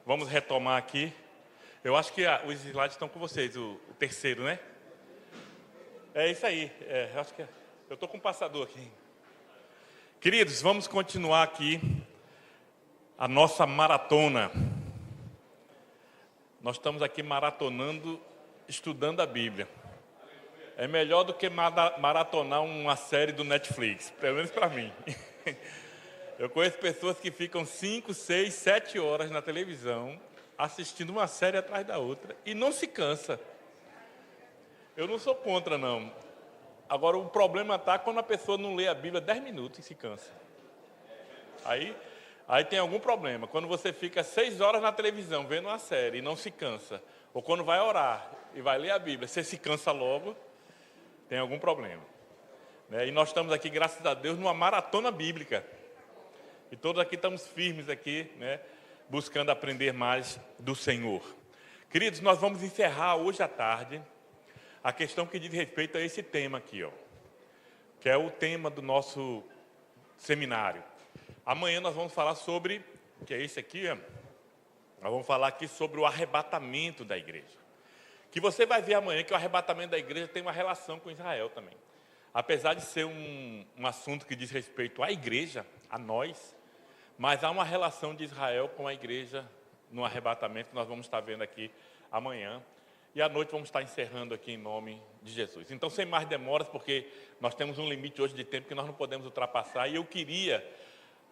Vamos retomar aqui. Eu acho que os slides estão com vocês, o terceiro, né? É isso aí. Eu acho que eu estou com um passador aqui. Queridos, vamos continuar aqui a nossa maratona. Nós estamos aqui maratonando, estudando a Bíblia. É melhor do que maratonar uma série do Netflix, pelo menos para mim. Eu conheço pessoas que ficam 5, 6, 7 horas na televisão, assistindo uma série atrás da outra, e não se cansa. Eu não sou contra, não. Agora, o problema está quando a pessoa não lê a Bíblia 10 minutos e se cansa. Aí tem algum problema. Quando você fica 6 horas na televisão vendo uma série e não se cansa, ou quando vai orar e vai ler a Bíblia, você se cansa logo, tem algum problema. E nós estamos aqui, graças a Deus, numa maratona bíblica. E todos aqui estamos firmes aqui, buscando aprender mais do Senhor. Queridos, nós vamos encerrar hoje à tarde a questão que diz respeito a esse tema aqui, que é o tema do nosso seminário. Amanhã nós vamos falar sobre, que é esse aqui, nós vamos falar aqui sobre o arrebatamento da igreja. Que você vai ver amanhã que o arrebatamento da igreja tem uma relação com Israel também. Apesar de ser um assunto que diz respeito à igreja, a nós, mas há uma relação de Israel com a igreja no arrebatamento que nós vamos estar vendo aqui amanhã. E à noite vamos estar encerrando aqui em nome de Jesus. Então, sem mais demoras, porque nós temos um limite hoje de tempo que nós não podemos ultrapassar. E eu queria,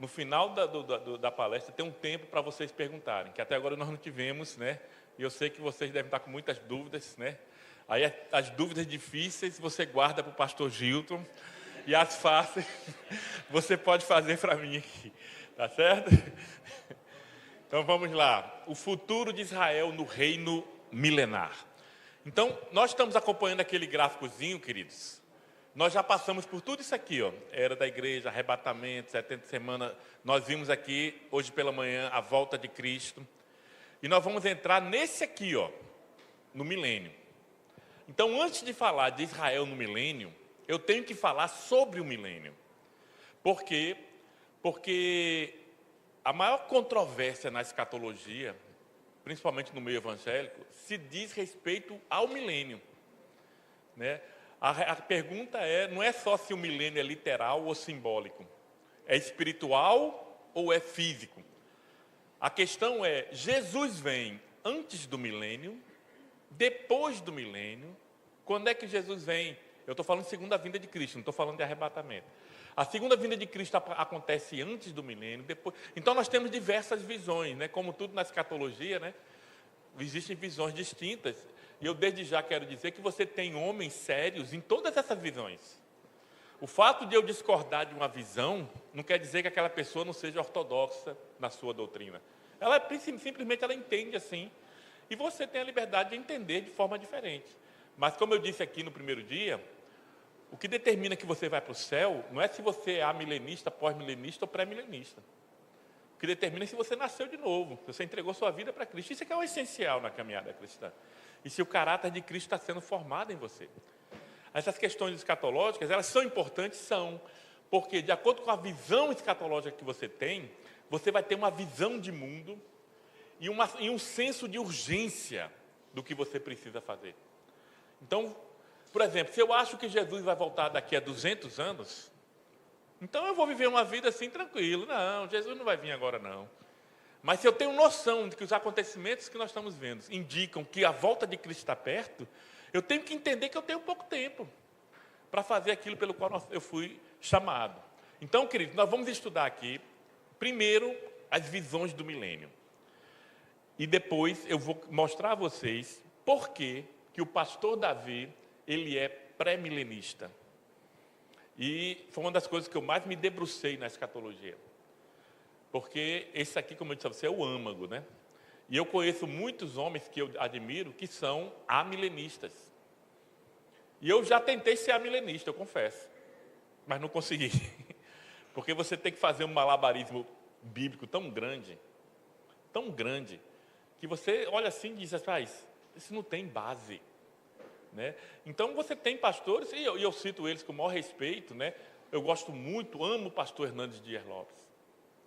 no final da palestra, ter um tempo para vocês perguntarem, que até agora nós não tivemos, E eu sei que vocês devem estar com muitas dúvidas, Aí as dúvidas difíceis você guarda para o pastor Gilton. E as fáceis você pode fazer para mim aqui. Tá certo? Então vamos lá. O futuro de Israel no reino milenar. Então, nós estamos acompanhando aquele gráficozinho, queridos. Nós já passamos por tudo isso aqui, Era da igreja, arrebatamento, 70 semanas. Nós vimos aqui, hoje pela manhã, a volta de Cristo. E nós vamos entrar nesse aqui, no milênio. Então, antes de falar de Israel no milênio, eu tenho que falar sobre o milênio. Por quê? Porque a maior controvérsia na escatologia, principalmente no meio evangélico, se diz respeito ao milênio. A pergunta não é só se o milênio é literal ou simbólico. É espiritual ou é físico? A questão é, Jesus vem antes do milênio, depois do milênio? Quando é que Jesus vem? Eu estou falando de segunda vinda de Cristo, não estou falando de arrebatamento. A segunda vinda de Cristo acontece antes do milênio, depois. Então nós temos diversas visões, Como tudo na escatologia, Existem visões distintas. E eu desde já quero dizer que você tem homens sérios em todas essas visões. O fato de eu discordar de uma visão não quer dizer que aquela pessoa não seja ortodoxa na sua doutrina. Ela simplesmente ela entende assim. E você tem a liberdade de entender de forma diferente. Mas como eu disse aqui no primeiro dia, o que determina que você vai para o céu não é se você é amilenista, pós-milenista ou pré-milenista. O que determina é se você nasceu de novo, se você entregou sua vida para Cristo. Isso é que é o essencial na caminhada cristã. E se o caráter de Cristo está sendo formado em você. Essas questões escatológicas, elas são importantes? São. Porque, de acordo com a visão escatológica que você tem, você vai ter uma visão de mundo e um senso de urgência do que você precisa fazer. Então, por exemplo, se eu acho que Jesus vai voltar daqui a 200 anos, então eu vou viver uma vida assim tranquilo. Não, Jesus não vai vir agora não. Mas se eu tenho noção de que os acontecimentos que nós estamos vendo indicam que a volta de Cristo está perto, eu tenho que entender que eu tenho pouco tempo para fazer aquilo pelo qual eu fui chamado. Então, queridos, nós vamos estudar aqui, primeiro, as visões do milênio. E depois eu vou mostrar a vocês por que o pastor Davi, ele é pré-milenista. E foi uma das coisas que eu mais me debrucei na escatologia. Porque esse aqui, como eu disse a você, é o âmago, E eu conheço muitos homens que eu admiro que são amilenistas. E eu já tentei ser amilenista, eu confesso. Mas não consegui. Porque você tem que fazer um malabarismo bíblico tão grande, que você olha assim e diz, isso não tem base. Então você tem pastores, e eu cito eles com o maior respeito, Eu gosto muito, amo o pastor Hernandes Dias Lopes.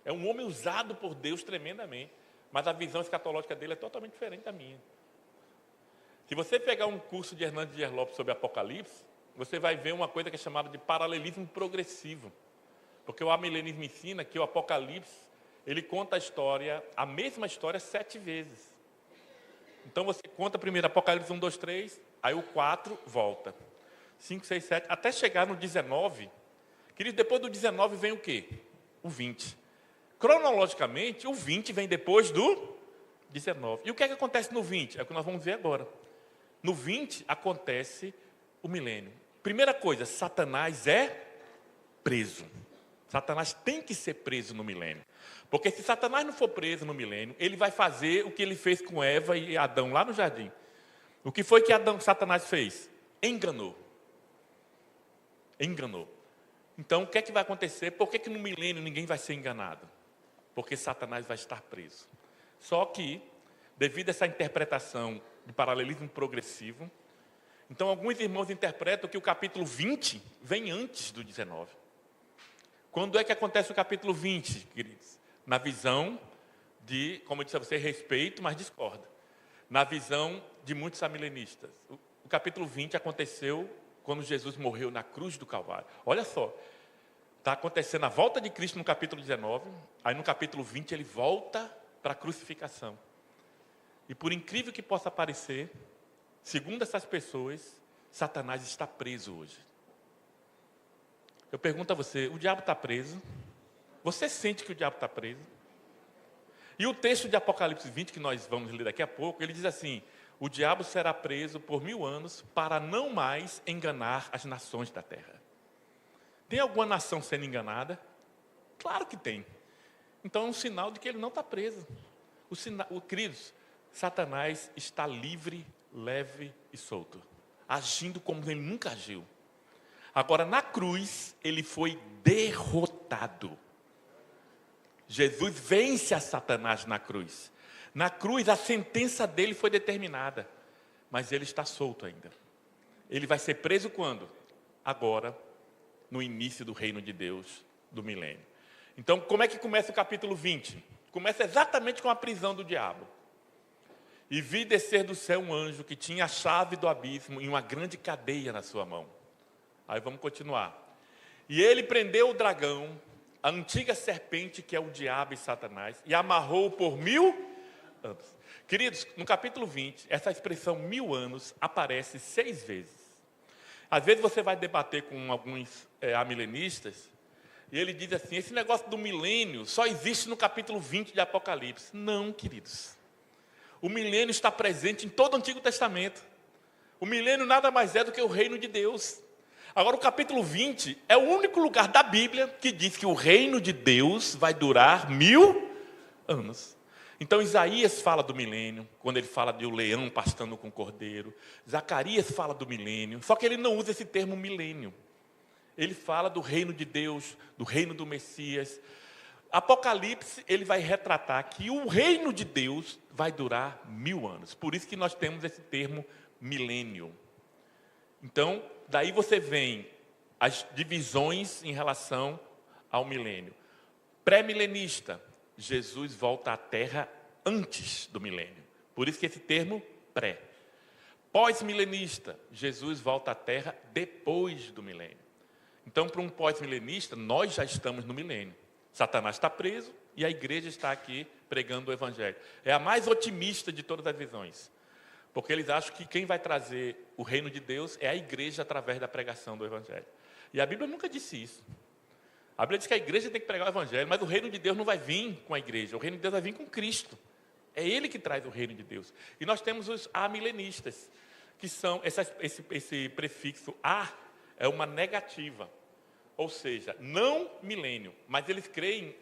É um homem usado por Deus tremendamente. mas a visão escatológica dele é totalmente diferente da minha. Se você pegar um curso de Hernandes Dias Lopes sobre Apocalipse, você vai ver uma coisa que é chamada de paralelismo progressivo. Porque o amilenismo ensina que o Apocalipse, ele conta a mesma história 7 vezes. Então você conta primeiro Apocalipse 1, 2, 3, aí o 4 volta. 5, 6, 7, até chegar no 19. Querido, depois do 19 vem o quê? O 20. Cronologicamente, o 20 vem depois do 19. E o que é que acontece no 20? É o que nós vamos ver agora. No 20 acontece o milênio. Primeira coisa, Satanás é preso. Satanás tem que ser preso no milênio. Porque se Satanás não for preso no milênio, ele vai fazer o que ele fez com Eva e Adão lá no jardim. O que foi que Satanás fez? Enganou. Então, o que é que vai acontecer? Por que no milênio ninguém vai ser enganado? Porque Satanás vai estar preso. Só que, devido a essa interpretação de paralelismo progressivo, então alguns irmãos interpretam que o capítulo 20 vem antes do 19. Quando é que acontece o capítulo 20, queridos? Na visão de, como eu disse a você, respeito, mas discorda. Na visão de muitos amilenistas. O capítulo 20 aconteceu quando Jesus morreu na cruz do Calvário. Olha só, está acontecendo a volta de Cristo no capítulo 19, aí no capítulo 20 ele volta para a crucificação. E por incrível que possa parecer, segundo essas pessoas, Satanás está preso hoje. Eu pergunto a você, o diabo está preso? Você sente que o diabo está preso? E o texto de Apocalipse 20, que nós vamos ler daqui a pouco, ele diz assim: o diabo será preso por 1000 anos para não mais enganar as nações da terra. Tem alguma nação sendo enganada? Claro que tem. Então é um sinal de que ele não está preso. Queridos, Satanás está livre, leve e solto, agindo como ele nunca agiu. Agora, na cruz, ele foi derrotado. Jesus vence a Satanás na cruz. Na cruz, a sentença dele foi determinada, mas ele está solto ainda. Ele vai ser preso quando? Agora, no início do reino de Deus, do milênio. Então, como é que começa o capítulo 20? Começa exatamente com a prisão do diabo. E vi descer do céu um anjo que tinha a chave do abismo e uma grande cadeia na sua mão. Aí vamos continuar. E ele prendeu o dragão, a antiga serpente que é o diabo e Satanás, e amarrou por 1000 anos. Queridos, no capítulo 20, essa expressão 1000 anos aparece 6 vezes. Às vezes você vai debater com alguns amilenistas, e ele diz assim: esse negócio do milênio só existe no capítulo 20 de Apocalipse. Não, queridos. O milênio está presente em todo o Antigo Testamento. O milênio nada mais é do que o reino de Deus. Agora, o capítulo 20 é o único lugar da Bíblia que diz que o reino de Deus vai durar 1000 anos. Então, Isaías fala do milênio, quando ele fala de o leão pastando com o cordeiro. Zacarias fala do milênio, só que ele não usa esse termo milênio. Ele fala do reino de Deus, do reino do Messias. Apocalipse, ele vai retratar que o reino de Deus vai durar 1000 anos. Por isso que nós temos esse termo milênio. Então, daí você vem as divisões em relação ao milênio. Pré-milenista, Jesus volta à Terra antes do milênio. Por isso que esse termo pré. Pós-milenista, Jesus volta à Terra depois do milênio. Então, para um pós-milenista, nós já estamos no milênio. Satanás está preso e a igreja está aqui pregando o Evangelho. É a mais otimista de todas as visões. Porque eles acham que quem vai trazer o reino de Deus é a igreja através da pregação do Evangelho. E a Bíblia nunca disse isso. A Bíblia diz que a igreja tem que pregar o Evangelho, mas o reino de Deus não vai vir com a igreja. O reino de Deus vai vir com Cristo. É Ele que traz o reino de Deus. E nós temos os amilenistas, que são, esse prefixo a é uma negativa. Ou seja, não milênio. Mas eles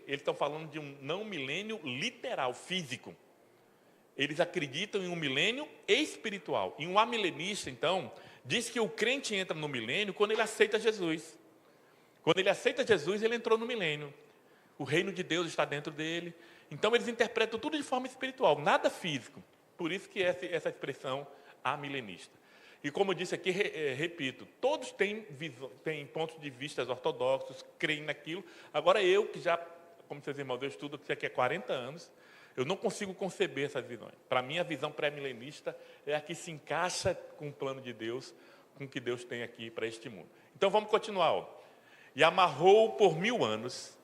estão falando de um não milênio literal, físico. Eles acreditam em um milênio espiritual. E um amilenista, então, diz que o crente entra no milênio quando ele aceita Jesus. Quando ele aceita Jesus, ele entrou no milênio. O reino de Deus está dentro dele. Então, eles interpretam tudo de forma espiritual, nada físico. Por isso que essa expressão amilenista. E como eu disse aqui, repito, todos têm pontos de vista ortodoxos, creem naquilo. Agora eu, que já, como seus irmãos, eu estudo aqui há 40 anos, Eu não consigo conceber essas visões. Para mim, a visão pré-milenista é a que se encaixa com o plano de Deus, com o que Deus tem aqui para este mundo. Então vamos continuar. Ó. E amarrou por 1000 anos.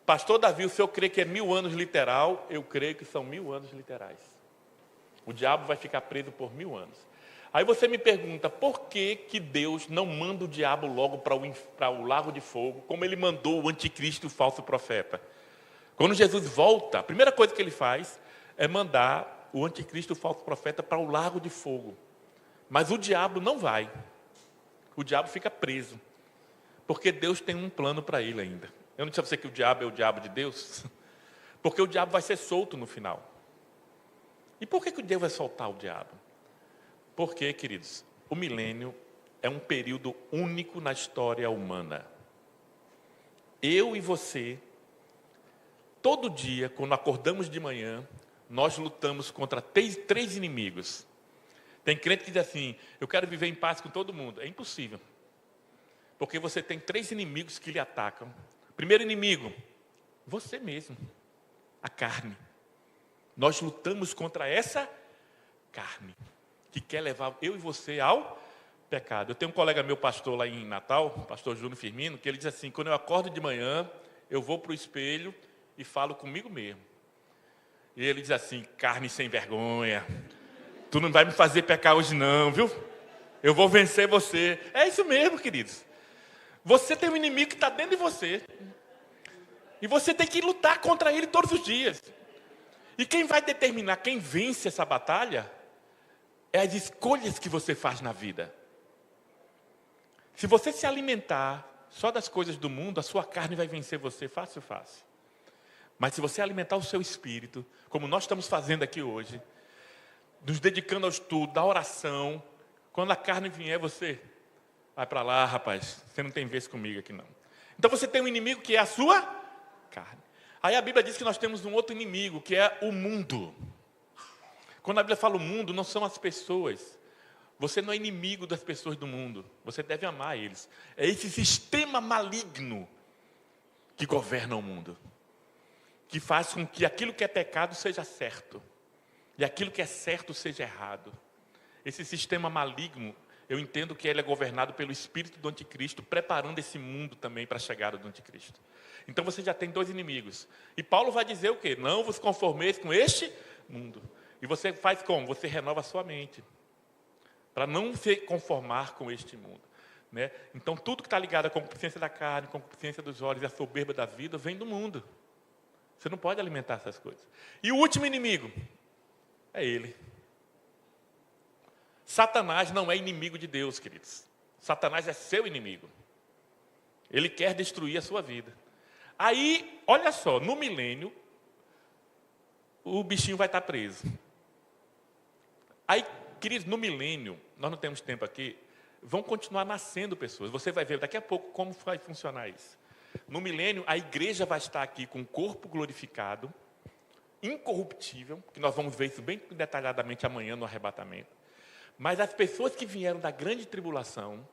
Pastor Davi, o senhor crê que é 1000 anos literal? Eu creio que são 1000 anos literais. O diabo vai ficar preso por 1000 anos. Aí você me pergunta, por que que Deus não manda o diabo logo para o lago de fogo, como ele mandou o anticristo e o falso profeta? Quando Jesus volta, a primeira coisa que ele faz é mandar o anticristo e o falso profeta para o lago de fogo. Mas o diabo não vai. O diabo fica preso. Porque Deus tem um plano para ele ainda. Eu não disse a você que o diabo é o diabo de Deus? Porque o diabo vai ser solto no final. E por que Deus vai soltar o diabo? Porque, queridos, o milênio é um período único na história humana. Eu e você, todo dia, quando acordamos de manhã, nós lutamos contra três inimigos. Tem crente que diz assim, eu quero viver em paz com todo mundo. É impossível. Porque você tem 3 inimigos que lhe atacam. Primeiro inimigo, você mesmo, a carne. Nós lutamos contra essa carne, que quer levar eu e você ao pecado. Eu tenho um colega meu, pastor lá em Natal, pastor Júnior Firmino, que ele diz assim, quando eu acordo de manhã, eu vou para o espelho e falo comigo mesmo. E ele diz assim, carne sem vergonha, tu não vai me fazer pecar hoje não, viu? Eu vou vencer você. É isso mesmo, queridos. Você tem um inimigo que está dentro de você. E você tem que lutar contra ele todos os dias. E quem vai determinar quem vence essa batalha é as escolhas que você faz na vida. Se você se alimentar só das coisas do mundo, a sua carne vai vencer você fácil. Mas se você alimentar o seu espírito, como nós estamos fazendo aqui hoje, nos dedicando ao estudo, à oração, quando a carne vier, você vai para lá, rapaz, você não tem vez comigo aqui não. Então você tem um inimigo que é a sua carne. Aí a Bíblia diz que nós temos um outro inimigo, que é o mundo. Quando a Bíblia fala o mundo, não são as pessoas. Você não é inimigo das pessoas do mundo. Você deve amar eles. É esse sistema maligno que governa o mundo. Que faz com que aquilo que é pecado seja certo. E aquilo que é certo seja errado. Esse sistema maligno, eu entendo que ele é governado pelo espírito do anticristo, preparando esse mundo também para a chegada do anticristo. Então você já tem 2 inimigos. E Paulo vai dizer o quê? Não vos conformeis com este mundo. E você faz como? Você renova a sua mente. Para não se conformar com este mundo. Né? Então tudo que está ligado à concupiscência da carne, concupiscência dos olhos e a soberba da vida, vem do mundo. Você não pode alimentar essas coisas. E o último inimigo é ele. Satanás não é inimigo de Deus, queridos. Satanás é seu inimigo. Ele quer destruir a sua vida. Aí, olha só, no milênio, o bichinho vai estar preso. Aí, queridos, no milênio, nós não temos tempo aqui, vão continuar nascendo pessoas. Você vai ver daqui a pouco como vai funcionar isso. No milênio, a igreja vai estar aqui com o corpo glorificado, incorruptível, que nós vamos ver isso bem detalhadamente amanhã no arrebatamento. Mas as pessoas que vieram da grande tribulação,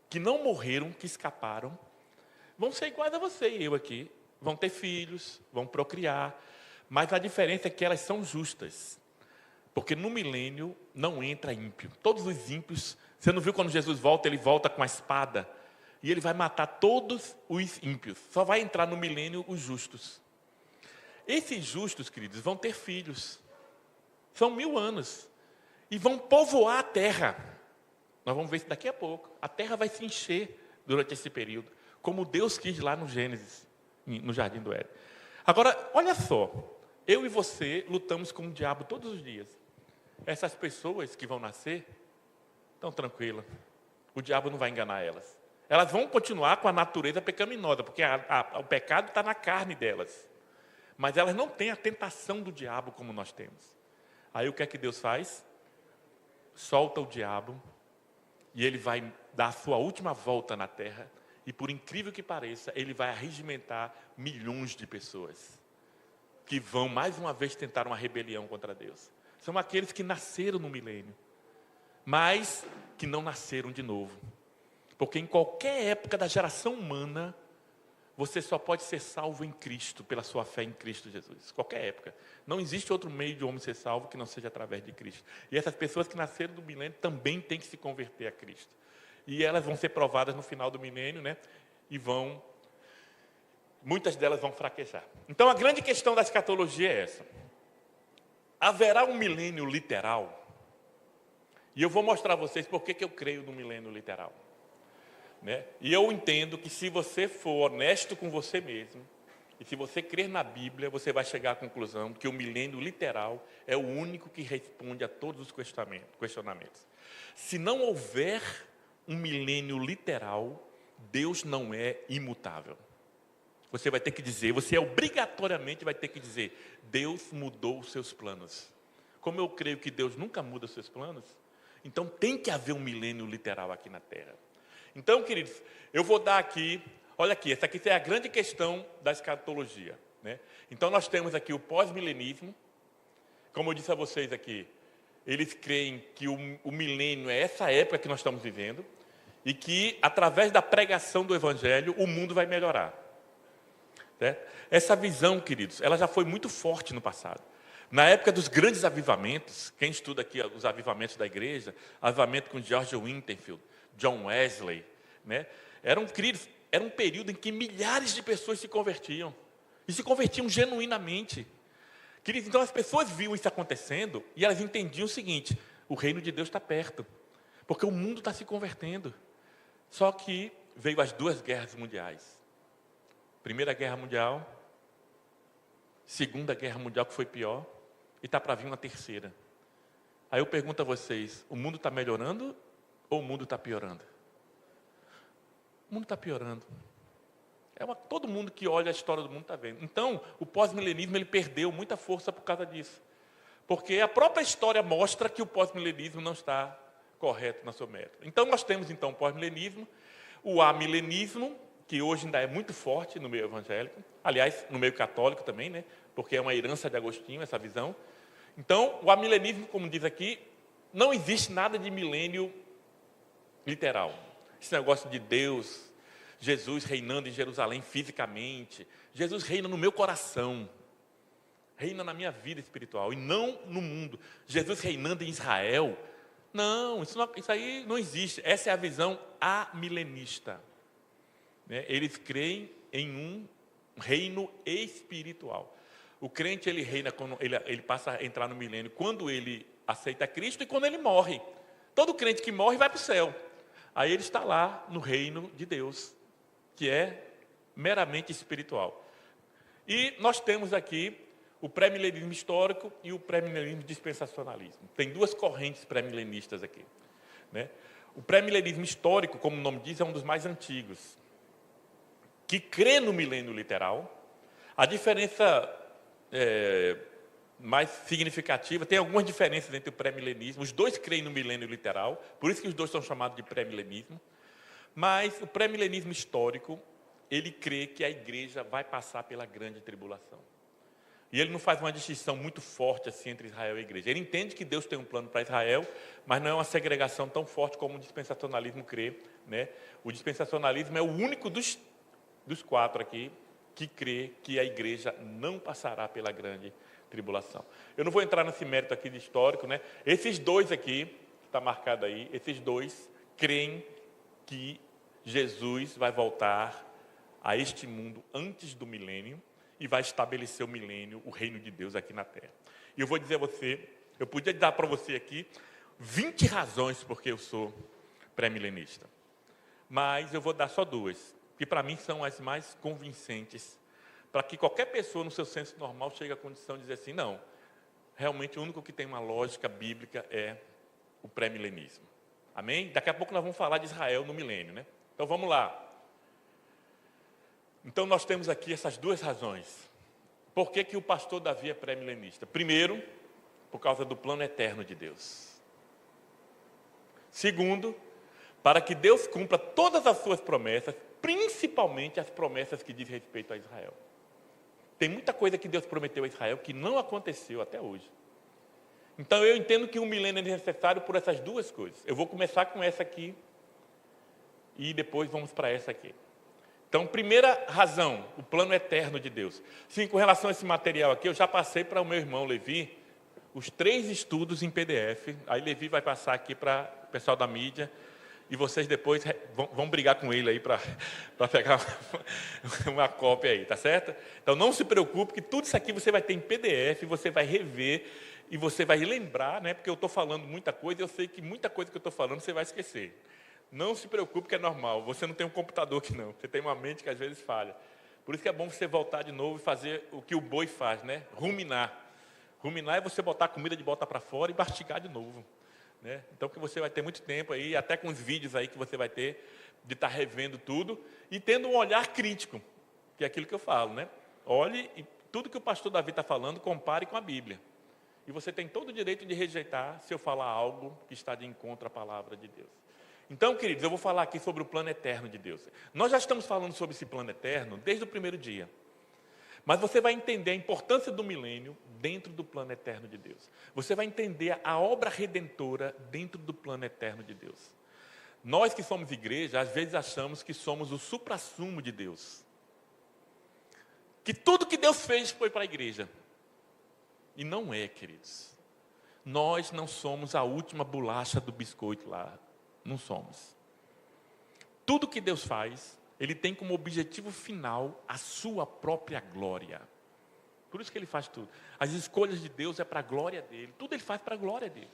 que não morreram, que escaparam, vão ser iguais a você e eu aqui. Vão ter filhos, vão procriar. Mas a diferença é que elas são justas. Porque no milênio não entra ímpio. Todos os ímpios, você não viu quando Jesus volta, ele volta com a espada. E ele vai matar todos os ímpios. Só vai entrar no milênio os justos. Esses justos, queridos, vão ter filhos. São 1000 anos. E vão povoar a terra. Nós vamos ver isso daqui a pouco. A terra vai se encher durante esse período. Como Deus quis lá no Gênesis, no Jardim do Éden. Agora, olha só. Eu e você lutamos com o diabo todos os dias. Essas pessoas que vão nascer, estão tranquilas. O diabo não vai enganar elas. Elas vão continuar com a natureza pecaminosa, porque o pecado está na carne delas. Mas elas não têm a tentação do diabo como nós temos. Aí o que é que Deus faz? Solta o diabo e ele vai dar a sua última volta na terra e, por incrível que pareça, ele vai arregimentar milhões de pessoas que vão mais uma vez tentar uma rebelião contra Deus. São aqueles que nasceram no milênio, mas que não nasceram de novo. Porque em qualquer época da geração humana você só pode ser salvo em Cristo, pela sua fé em Cristo Jesus. Qualquer época. Não existe outro meio de homem ser salvo que não seja através de Cristo. E essas pessoas que nasceram do milênio também têm que se converter a Cristo. E elas vão ser provadas no final do milênio, né? E muitas delas vão fraquejar. Então a grande questão da escatologia é essa. Haverá um milênio literal? E eu vou mostrar a vocês por que eu creio no milênio literal. Né? E eu entendo que se você for honesto com você mesmo, e se você crer na Bíblia, você vai chegar à conclusão que o milênio literal é o único que responde a todos os questionamentos. Se não houver um milênio literal, Deus não é imutável. Você vai ter que dizer, você obrigatoriamente vai ter que dizer, Deus mudou os seus planos. Como eu creio que Deus nunca muda os seus planos, então tem que haver um milênio literal aqui na Terra. Então, queridos, eu vou dar aqui, olha aqui, essa aqui é a grande questão da escatologia. Né? Então, nós temos aqui o pós-milenismo. Como eu disse a vocês aqui, eles creem que o milênio é essa época que nós estamos vivendo e que, através da pregação do Evangelho, o mundo vai melhorar. Certo? Essa visão, queridos, ela já foi muito forte no passado. Na época dos grandes avivamentos, quem estuda aqui os avivamentos da igreja, avivamento com George Winterfield, John Wesley, né? Era um período em que milhares de pessoas se convertiam, e se convertiam genuinamente. Queridos, então as pessoas viam isso acontecendo, e elas entendiam o seguinte, o reino de Deus está perto, porque o mundo está se convertendo. Só que veio as 2 guerras mundiais. Primeira Guerra Mundial, Segunda Guerra Mundial, que foi pior, e está para vir uma terceira. Aí eu pergunto a vocês, o mundo está melhorando ou o mundo está piorando? O mundo está piorando. Todo mundo que olha a história do mundo está vendo. Então, o pós-milenismo ele perdeu muita força por causa disso. Porque a própria história mostra que o pós-milenismo não está correto na sua método. Então, nós temos então o pós-milenismo, o amilenismo, que hoje ainda é muito forte no meio evangélico, aliás, no meio católico também, né? Porque é uma herança de Agostinho, essa visão. Então, o amilenismo, como diz aqui, não existe nada de milênio literal. Esse negócio de Deus, Jesus reinando em Jerusalém fisicamente. Jesus reina no meu coração. Reina na minha vida espiritual e não no mundo. Jesus reinando em Israel. Não, isso aí não existe. Essa é a visão amilenista. Né? Eles creem em um reino espiritual. O crente ele reina quando ele passa a entrar no milênio quando ele aceita Cristo e quando ele morre. Todo crente que morre vai para o céu. Aí ele está lá no reino de Deus, que é meramente espiritual. E nós temos aqui o pré-milenismo histórico e o pré-milenismo dispensacionalismo. Tem 2 correntes pré-milenistas aqui. Né? O pré-milenismo histórico, como o nome diz, é um dos mais antigos, que crê no milênio literal. A diferença mais significativa, tem algumas diferenças entre o pré-milenismo, os 2 creem no milênio literal, por isso que os 2 são chamados de pré-milenismo, mas o pré-milenismo histórico, ele crê que a igreja vai passar pela grande tribulação. E ele não faz uma distinção muito forte assim entre Israel e a igreja. Ele entende que Deus tem um plano para Israel, mas não é uma segregação tão forte como o dispensacionalismo crê. Né? O dispensacionalismo é o único dos 4 aqui que crê que a igreja não passará pela grande tribulação. Eu não vou entrar nesse mérito aqui de histórico, né? Esses 2 aqui, que está marcado aí, esses 2 creem que Jesus vai voltar a este mundo antes do milênio e vai estabelecer o milênio, o reino de Deus aqui na Terra. E eu vou dizer a você, eu podia dar para você aqui 20 razões porque eu sou pré-milenista, mas eu vou dar só 2, que para mim são as mais convincentes, para que qualquer pessoa no seu senso normal chegue à condição de dizer assim, não, realmente o único que tem uma lógica bíblica é o pré-milenismo. Amém? Daqui a pouco nós vamos falar de Israel no milênio, né? Então vamos lá. Então nós temos aqui essas 2 razões. Por que o pastor Davi é pré-milenista? Primeiro, por causa do plano eterno de Deus. Segundo, para que Deus cumpra todas as suas promessas, principalmente as promessas que dizem respeito a Israel. Tem muita coisa que Deus prometeu a Israel que não aconteceu até hoje. Então eu entendo que um milênio é necessário por essas 2 coisas. Eu vou começar com essa aqui e depois vamos para essa aqui. Então, primeira razão, o plano eterno de Deus. Sim, com relação a esse material aqui, eu já passei para o meu irmão Levi os 3 estudos em PDF. Aí Levi vai passar aqui para o pessoal da mídia. E vocês depois vão brigar com ele aí para pegar uma cópia aí, tá certo? Então não se preocupe que tudo isso aqui você vai ter em PDF, você vai rever e você vai lembrar, né? Porque eu estou falando muita coisa e eu sei que muita coisa que eu estou falando você vai esquecer. Não se preocupe que é normal, você não tem um computador aqui não, você tem uma mente que às vezes falha. Por isso que é bom você voltar de novo e fazer o que o boi faz, né? Ruminar. Ruminar é você botar a comida de volta para fora e mastigar de novo. Né? Então, que você vai ter muito tempo aí, até com os vídeos aí que você vai ter, de estar revendo tudo e tendo um olhar crítico, que é aquilo que eu falo, né? Olhe e tudo que o pastor Davi está falando, compare com a Bíblia. E você tem todo o direito de rejeitar se eu falar algo que está de encontro à palavra de Deus. Então, queridos, eu vou falar aqui sobre o plano eterno de Deus. Nós já estamos falando sobre esse plano eterno desde o primeiro dia. Mas você vai entender a importância do milênio dentro do plano eterno de Deus. Você vai entender a obra redentora dentro do plano eterno de Deus. Nós que somos igreja, às vezes achamos que somos o suprassumo de Deus. Que tudo que Deus fez foi para a igreja. E não é, queridos. Nós não somos a última bolacha do biscoito lá. Não somos. Tudo que Deus faz, Ele tem como objetivo final a sua própria glória. Por isso que Ele faz tudo. As escolhas de Deus é para a glória dEle. Tudo Ele faz para a glória dEle.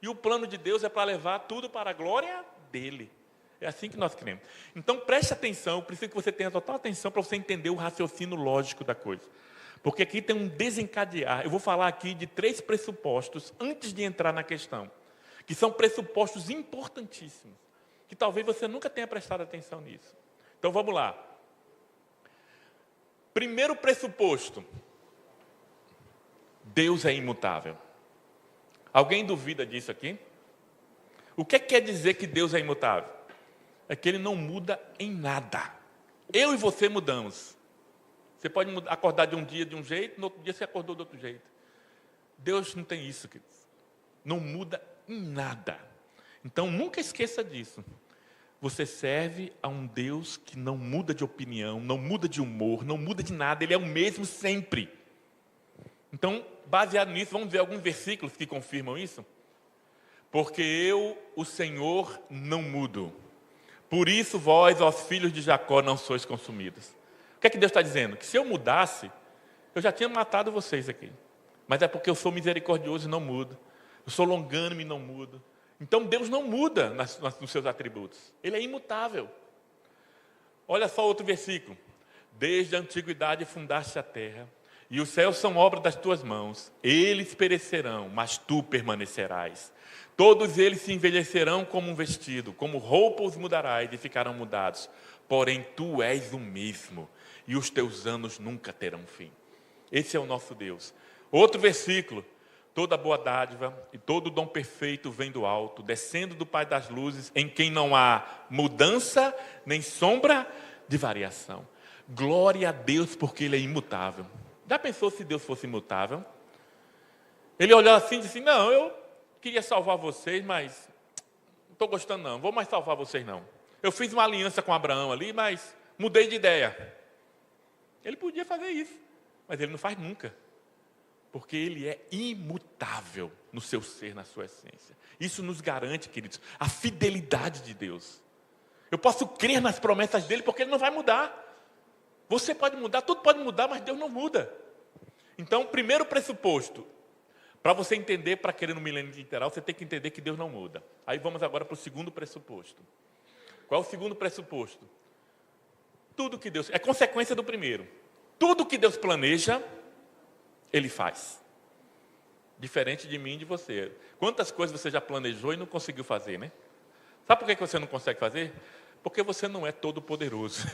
E o plano de Deus é para levar tudo para a glória dEle. É assim que nós cremos. Então preste atenção, eu preciso que você tenha total atenção para você entender o raciocínio lógico da coisa. Porque aqui tem um desencadear. Eu vou falar aqui de 3 pressupostos antes de entrar na questão. Que são pressupostos importantíssimos. Que talvez você nunca tenha prestado atenção nisso. Então vamos lá. Primeiro pressuposto. Deus é imutável. Alguém duvida disso aqui? O que quer dizer que Deus é imutável? É que Ele não muda em nada. Eu e você mudamos. Você pode acordar de um dia de um jeito, no outro dia você acordou de outro jeito. Deus não tem isso, queridos. Não muda em nada. Então nunca esqueça disso. Você serve a um Deus que não muda de opinião, não muda de humor, não muda de nada. Ele é o mesmo sempre. Então, baseado nisso, vamos ver alguns versículos que confirmam isso. Porque eu, o Senhor, não mudo. Por isso vós, ó filhos de Jacó, não sois consumidos. O que é que Deus está dizendo? Que se eu mudasse, eu já tinha matado vocês aqui. Mas é porque eu sou misericordioso e não mudo. Eu sou longânime e não mudo. Então Deus não muda nos seus atributos. Ele é imutável. Olha só outro versículo. Desde a antiguidade fundaste a terra, e os céus são obra das tuas mãos. Eles perecerão, mas tu permanecerás. Todos eles se envelhecerão como um vestido, como roupa os mudarás e ficarão mudados. Porém tu és o mesmo, e os teus anos nunca terão fim. Esse é o nosso Deus. Outro versículo. Toda boa dádiva e todo dom perfeito vem do alto, descendo do Pai das luzes, em quem não há mudança nem sombra de variação. Glória a Deus, porque Ele é imutável. Já pensou se Deus fosse imutável? Ele olhou assim e disse, não, eu queria salvar vocês, mas não estou gostando não, vou mais salvar vocês não. Eu fiz uma aliança com Abraão ali, mas mudei de ideia. Ele podia fazer isso, mas Ele não faz nunca. Porque Ele é imutável no seu ser, na sua essência. Isso nos garante, queridos, a fidelidade de Deus. Eu posso crer nas promessas dEle porque Ele não vai mudar. Você pode mudar, tudo pode mudar, mas Deus não muda. Então, primeiro pressuposto, para você entender, para querer no milênio literal, você tem que entender que Deus não muda. Aí vamos agora para o segundo pressuposto. Qual é o segundo pressuposto? Tudo que Deus... É consequência do primeiro. Tudo que Deus planeja... Ele faz. Diferente de mim e de você. Quantas coisas você já planejou e não conseguiu fazer, né? Sabe por que você não consegue fazer? Porque você não é todo poderoso.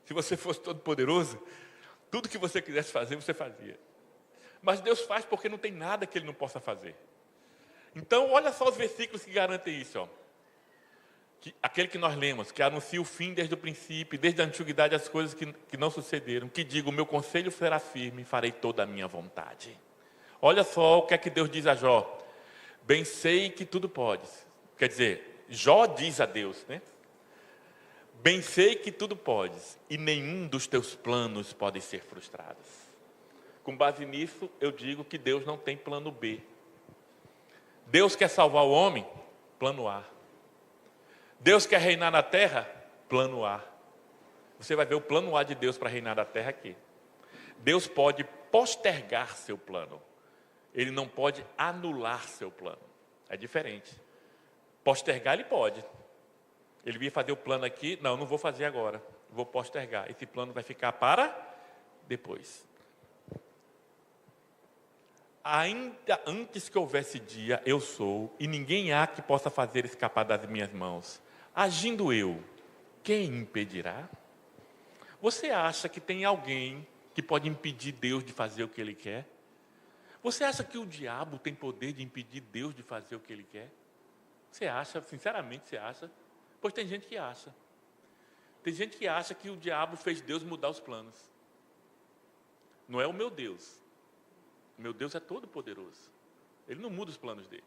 Se você fosse todo poderoso, tudo que você quisesse fazer, você fazia. Mas Deus faz porque não tem nada que Ele não possa fazer. Então, olha só os versículos que garantem isso. Ó. Aquele que nós lemos, que anuncia o fim desde o princípio, desde a antiguidade as coisas que não sucederam, que diga, o meu conselho será firme, farei toda a minha vontade. Olha só o que é que Deus diz a Jó. Bem sei que tudo podes. Quer dizer, Jó diz a Deus, né? Bem sei que tudo podes, e nenhum dos teus planos pode ser frustrado. Com base nisso, eu digo que Deus não tem plano B. Deus quer salvar o homem? Plano A. Deus quer reinar na terra? Plano A. Você vai ver o plano A de Deus para reinar na terra aqui. Deus pode postergar seu plano. Ele não pode anular seu plano. É diferente. Postergar ele pode. Ele ia fazer o plano aqui, não vou fazer agora. Vou postergar. Esse plano vai ficar para depois. Ainda antes que houvesse dia, eu sou, e ninguém há que possa fazer escapar das minhas mãos. Agindo eu, quem impedirá? Você acha que tem alguém que pode impedir Deus de fazer o que Ele quer? Você acha que o diabo tem poder de impedir Deus de fazer o que Ele quer? Você acha, sinceramente você acha? Pois tem gente que acha. Tem gente que acha que o diabo fez Deus mudar os planos. Não é o meu Deus. O meu Deus é todo poderoso. Ele não muda os planos dele.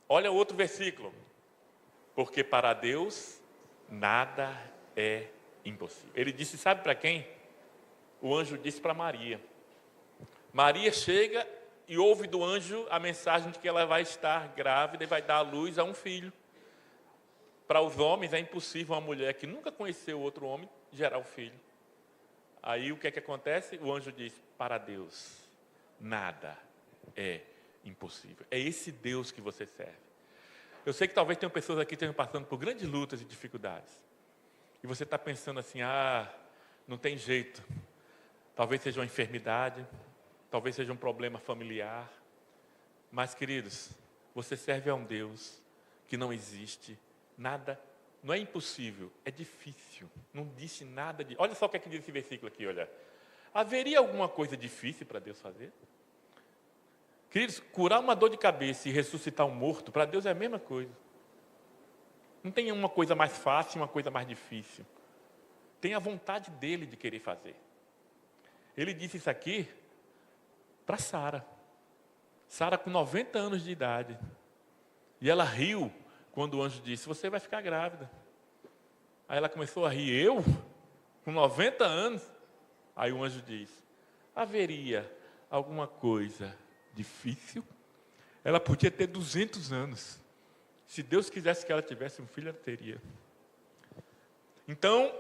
Olha outro versículo. Porque para Deus nada é impossível. Ele disse, sabe para quem? O anjo disse para Maria. Maria chega e ouve do anjo a mensagem de que ela vai estar grávida e vai dar à luz a um filho. Para os homens é impossível uma mulher que nunca conheceu outro homem gerar um filho. Aí o que é que acontece? O anjo diz, para Deus nada é impossível. É esse Deus que você serve. Eu sei que talvez tenham pessoas aqui que estejam passando por grandes lutas e dificuldades. E você está pensando assim, não tem jeito. Talvez seja uma enfermidade, talvez seja um problema familiar. Mas, queridos, você serve a um Deus que não existe nada, não é impossível, é difícil. Não disse nada de... Olha só o que é que diz esse versículo aqui, olha. Haveria alguma coisa difícil para Deus fazer? Queridos, curar uma dor de cabeça e ressuscitar um morto, para Deus é a mesma coisa. Não tem uma coisa mais fácil e uma coisa mais difícil. Tem a vontade dele de querer fazer. Ele disse isso aqui para Sara. Sara com 90 anos de idade. E ela riu quando o anjo disse, você vai ficar grávida. Aí ela começou a rir, eu? Com 90 anos? Aí o anjo diz, haveria alguma coisa difícil? Ela podia ter 200 anos. Se Deus quisesse que ela tivesse um filho, ela teria. Então,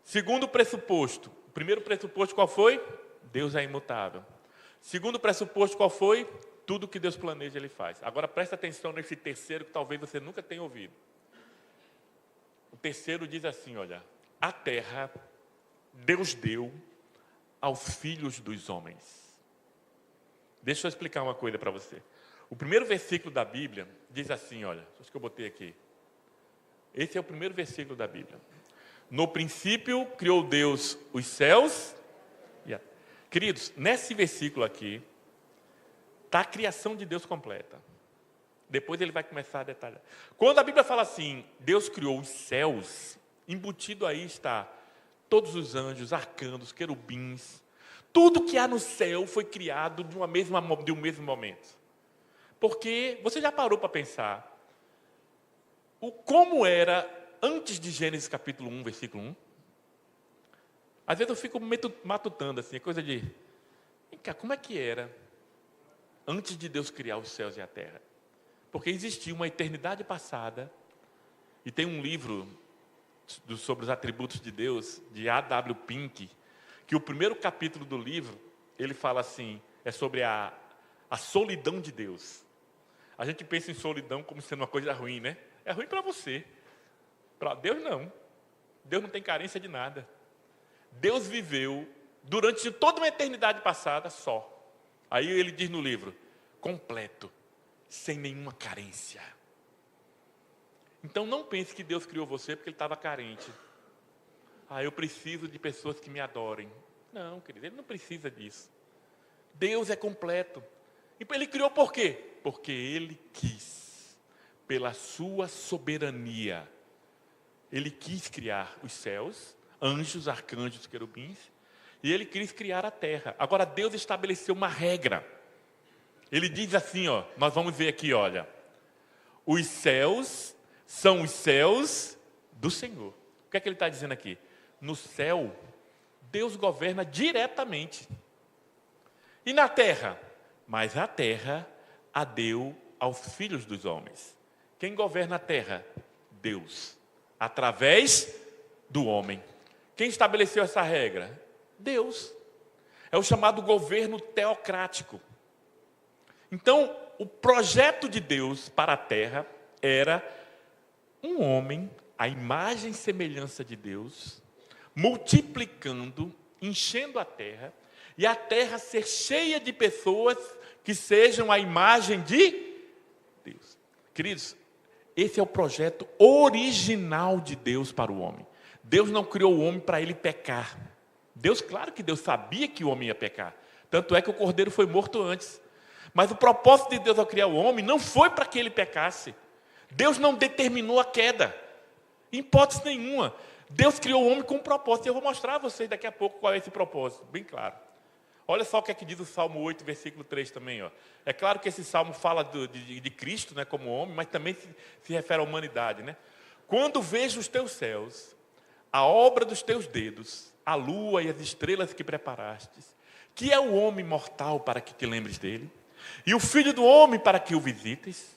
segundo pressuposto, o primeiro pressuposto qual foi? Deus é imutável. Segundo pressuposto qual foi? Tudo que Deus planeja, Ele faz. Agora presta atenção nesse terceiro que talvez você nunca tenha ouvido. O terceiro diz assim, olha, a terra Deus deu aos filhos dos homens. Deixa eu explicar uma coisa para você. O primeiro versículo da Bíblia diz assim, olha, acho que eu botei aqui. Esse é o primeiro versículo da Bíblia. No princípio criou Deus os céus. Queridos, nesse versículo aqui, está a criação de Deus completa. Depois ele vai começar a detalhar. Quando a Bíblia fala assim, Deus criou os céus, embutido aí está todos os anjos, arcanjos, querubins. Tudo que há no céu foi criado de um mesmo momento. Porque você já parou para pensar como era antes de Gênesis capítulo 1, versículo 1? Às vezes eu fico matutando assim, coisa de... Vem cá, como é que era antes de Deus criar os céus e a terra? Porque existia uma eternidade passada, e tem um livro sobre os atributos de Deus, de A.W. Pink, que o primeiro capítulo do livro, ele fala assim, é sobre a solidão de Deus. A gente pensa em solidão como sendo uma coisa ruim, né? É ruim para você. Para Deus, não. Deus não tem carência de nada. Deus viveu durante toda uma eternidade passada só. Aí ele diz no livro, completo, sem nenhuma carência. Então não pense que Deus criou você porque Ele estava carente. Eu preciso de pessoas que me adorem. Não, querido, Ele não precisa disso. Deus é completo. E Ele criou por quê? Porque Ele quis, pela sua soberania. Ele quis criar os céus, anjos, arcanjos, querubins, e Ele quis criar a terra. Agora Deus estabeleceu uma regra. Ele diz assim, nós vamos ver aqui, olha. Os céus são os céus do Senhor. O que é que ele está dizendo aqui? No céu, Deus governa diretamente. E na terra? Mas a terra a deu aos filhos dos homens. Quem governa a terra? Deus. Através do homem. Quem estabeleceu essa regra? Deus. É o chamado governo teocrático. Então, o projeto de Deus para a terra era um homem, à imagem e semelhança de Deus, multiplicando, enchendo a terra, e a terra ser cheia de pessoas que sejam a imagem de Deus. Queridos, esse é o projeto original de Deus para o homem. Deus não criou o homem para ele pecar. Claro que Deus sabia que o homem ia pecar. Tanto é que o cordeiro foi morto antes. Mas o propósito de Deus ao criar o homem não foi para que ele pecasse. Deus não determinou a queda. Em hipótese nenhuma. Deus criou o homem com um propósito. E eu vou mostrar a vocês daqui a pouco qual é esse propósito. Bem claro. Olha só o que é que diz o Salmo 8, versículo 3 também. Ó. É claro que esse salmo fala de Cristo, né, como homem, mas também se refere à humanidade. Né? Quando vejo os teus céus, a obra dos teus dedos, a lua e as estrelas que preparastes, que é o homem mortal para que te lembres dele, e o filho do homem para que o visites,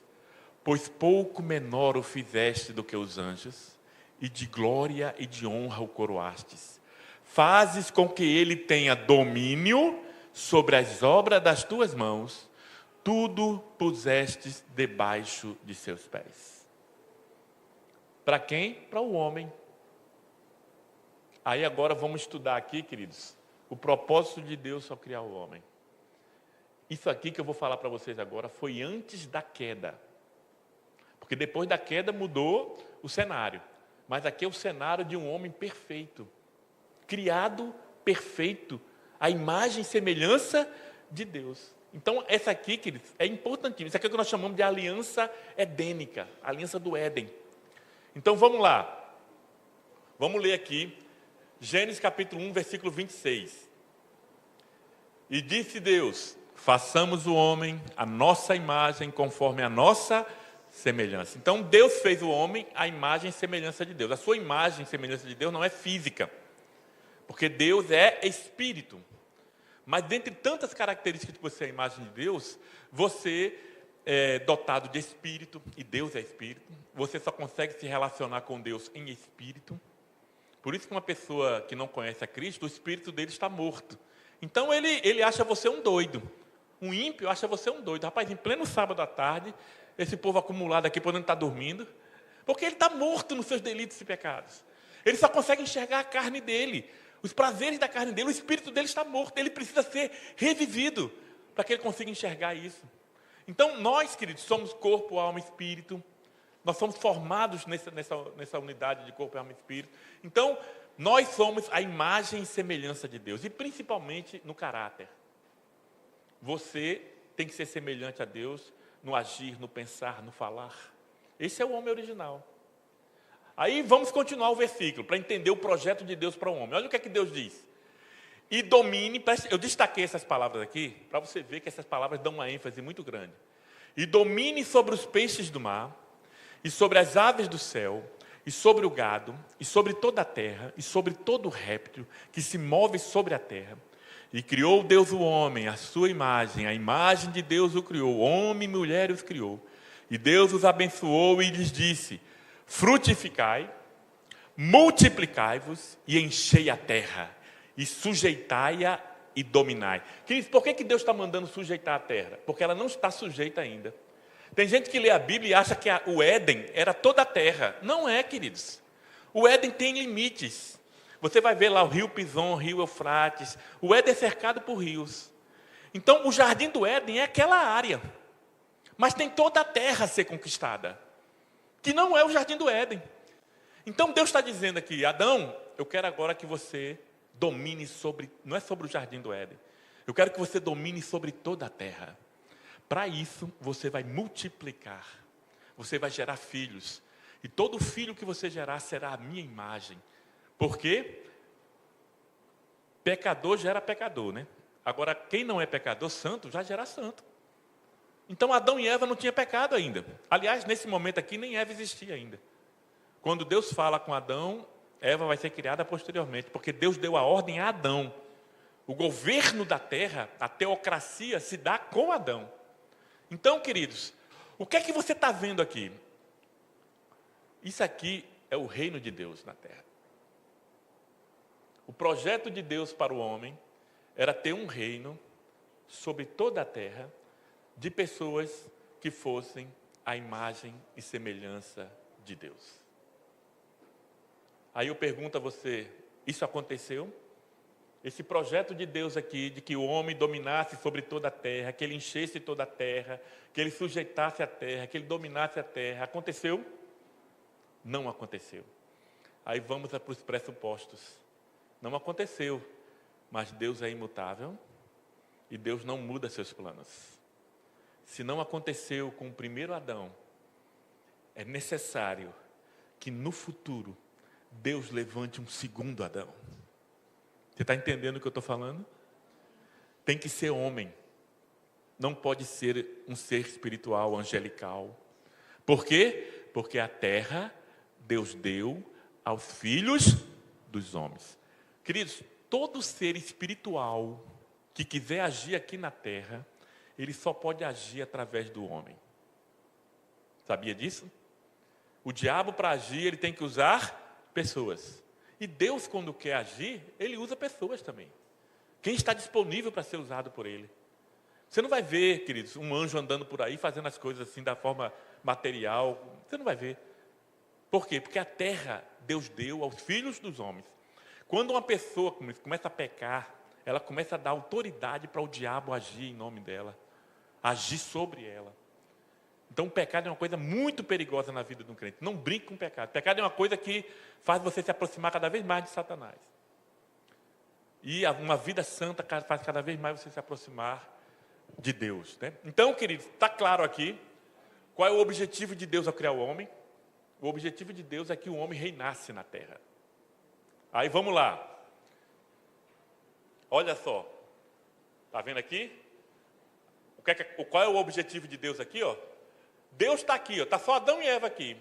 pois pouco menor o fizeste do que os anjos, e de glória e de honra o coroastes. Fazes com que ele tenha domínio sobre as obras das tuas mãos, tudo pusestes debaixo de seus pés. Para quem? Para o homem. Aí agora vamos estudar aqui, queridos, o propósito de Deus ao criar o homem. Isso aqui que eu vou falar para vocês agora foi antes da queda. Porque depois da queda mudou o cenário. Mas aqui é o cenário de um homem perfeito. Criado perfeito. A imagem e semelhança de Deus. Então, essa aqui, queridos, é importantíssima. Isso aqui é o que nós chamamos de aliança edênica. A aliança do Éden. Então, vamos lá. Vamos ler aqui. Gênesis capítulo 1, versículo 26. E disse Deus: façamos o homem a nossa imagem, conforme a nossa semelhança. Então, Deus fez o homem à imagem e semelhança de Deus. A sua imagem e semelhança de Deus não é física, porque Deus é espírito. Mas, dentre tantas características que você é a imagem de Deus, você é dotado de espírito, e Deus é espírito. Você só consegue se relacionar com Deus em espírito. Por isso que uma pessoa que não conhece a Cristo, o espírito dele está morto. Então ele acha você um doido. Um ímpio acha você um doido. Rapaz, em pleno sábado à tarde, esse povo acumulado aqui podendo estar dormindo, porque ele está morto nos seus delitos e pecados. Ele só consegue enxergar a carne dele, os prazeres da carne dele, o espírito dele está morto. Ele precisa ser revivido para que ele consiga enxergar isso. Então nós, queridos, somos corpo, alma e espírito. Nós somos formados nessa unidade de corpo, alma e espírito. Então, nós somos a imagem e semelhança de Deus. E principalmente no caráter. Você tem que ser semelhante a Deus no agir, no pensar, no falar. Esse é o homem original. Aí vamos continuar o versículo, para entender o projeto de Deus para o homem. Olha o que é que Deus diz. E domine, eu destaquei essas palavras aqui, para você ver que essas palavras dão uma ênfase muito grande. E domine sobre os peixes do mar, e sobre as aves do céu, e sobre o gado, e sobre toda a terra, e sobre todo réptil que se move sobre a terra. E criou Deus o homem, a sua imagem, a imagem de Deus o criou, homem e mulher os criou. E Deus os abençoou e lhes disse: frutificai, multiplicai-vos e enchei a terra, e sujeitai-a e dominai. Queridos, por que Deus está mandando sujeitar a terra? Porque ela não está sujeita ainda. Tem gente que lê a Bíblia e acha que o Éden era toda a terra. Não é, queridos. O Éden tem limites. Você vai ver lá o rio Pison, o rio Eufrates. O Éden é cercado por rios. Então, o jardim do Éden é aquela área. Mas tem toda a terra a ser conquistada, que não é o jardim do Éden. Então, Deus está dizendo aqui: Adão, eu quero agora que você domine sobre, não é sobre o jardim do Éden. Eu quero que você domine sobre toda a terra. Para isso, você vai multiplicar, você vai gerar filhos, e todo filho que você gerar será a minha imagem. Por quê? Pecador gera pecador, né? Agora, quem não é pecador, santo, já gera santo. Então, Adão e Eva não tinham pecado ainda. Aliás, nesse momento aqui, nem Eva existia ainda. Quando Deus fala com Adão, Eva vai ser criada posteriormente, porque Deus deu a ordem a Adão. O governo da terra, a teocracia, se dá com Adão. Então, queridos, o que é que você está vendo aqui? Isso aqui é o reino de Deus na terra. O projeto de Deus para o homem era ter um reino sobre toda a terra de pessoas que fossem a imagem e semelhança de Deus. Aí eu pergunto a você, isso aconteceu? Esse projeto de Deus aqui, de que o homem dominasse sobre toda a terra, que ele enchesse toda a terra, que ele sujeitasse a terra, que ele dominasse a terra, aconteceu? Não aconteceu. Aí vamos para os pressupostos. Não aconteceu, mas Deus é imutável e Deus não muda seus planos. Se não aconteceu com o primeiro Adão, é necessário que no futuro Deus levante um segundo Adão. Você está entendendo o que eu estou falando? Tem que ser homem. Não pode ser um ser espiritual, angelical. Por quê? Porque a terra Deus deu aos filhos dos homens. Queridos, todo ser espiritual que quiser agir aqui na terra, ele só pode agir através do homem. Sabia disso? O diabo, para agir, ele tem que usar pessoas. E Deus, quando quer agir, ele usa pessoas também. Quem está disponível para ser usado por ele? Você não vai ver, queridos, um anjo andando por aí, fazendo as coisas assim da forma material. Você não vai ver. Por quê? Porque a terra Deus deu aos filhos dos homens. Quando uma pessoa começa a pecar, ela começa a dar autoridade para o diabo agir em nome dela, agir sobre ela. Então o pecado é uma coisa muito perigosa na vida de um crente. Não brinque com o pecado. O pecado é uma coisa que faz você se aproximar cada vez mais de Satanás. E uma vida santa faz cada vez mais você se aproximar de Deus, né? Então, queridos, está claro aqui qual é o objetivo de Deus ao criar o homem. O objetivo de Deus é que o homem reinasse na terra. Aí vamos lá. Olha só. Está vendo aqui? Qual é o objetivo de Deus aqui? Ó? Deus está aqui, está só Adão e Eva aqui.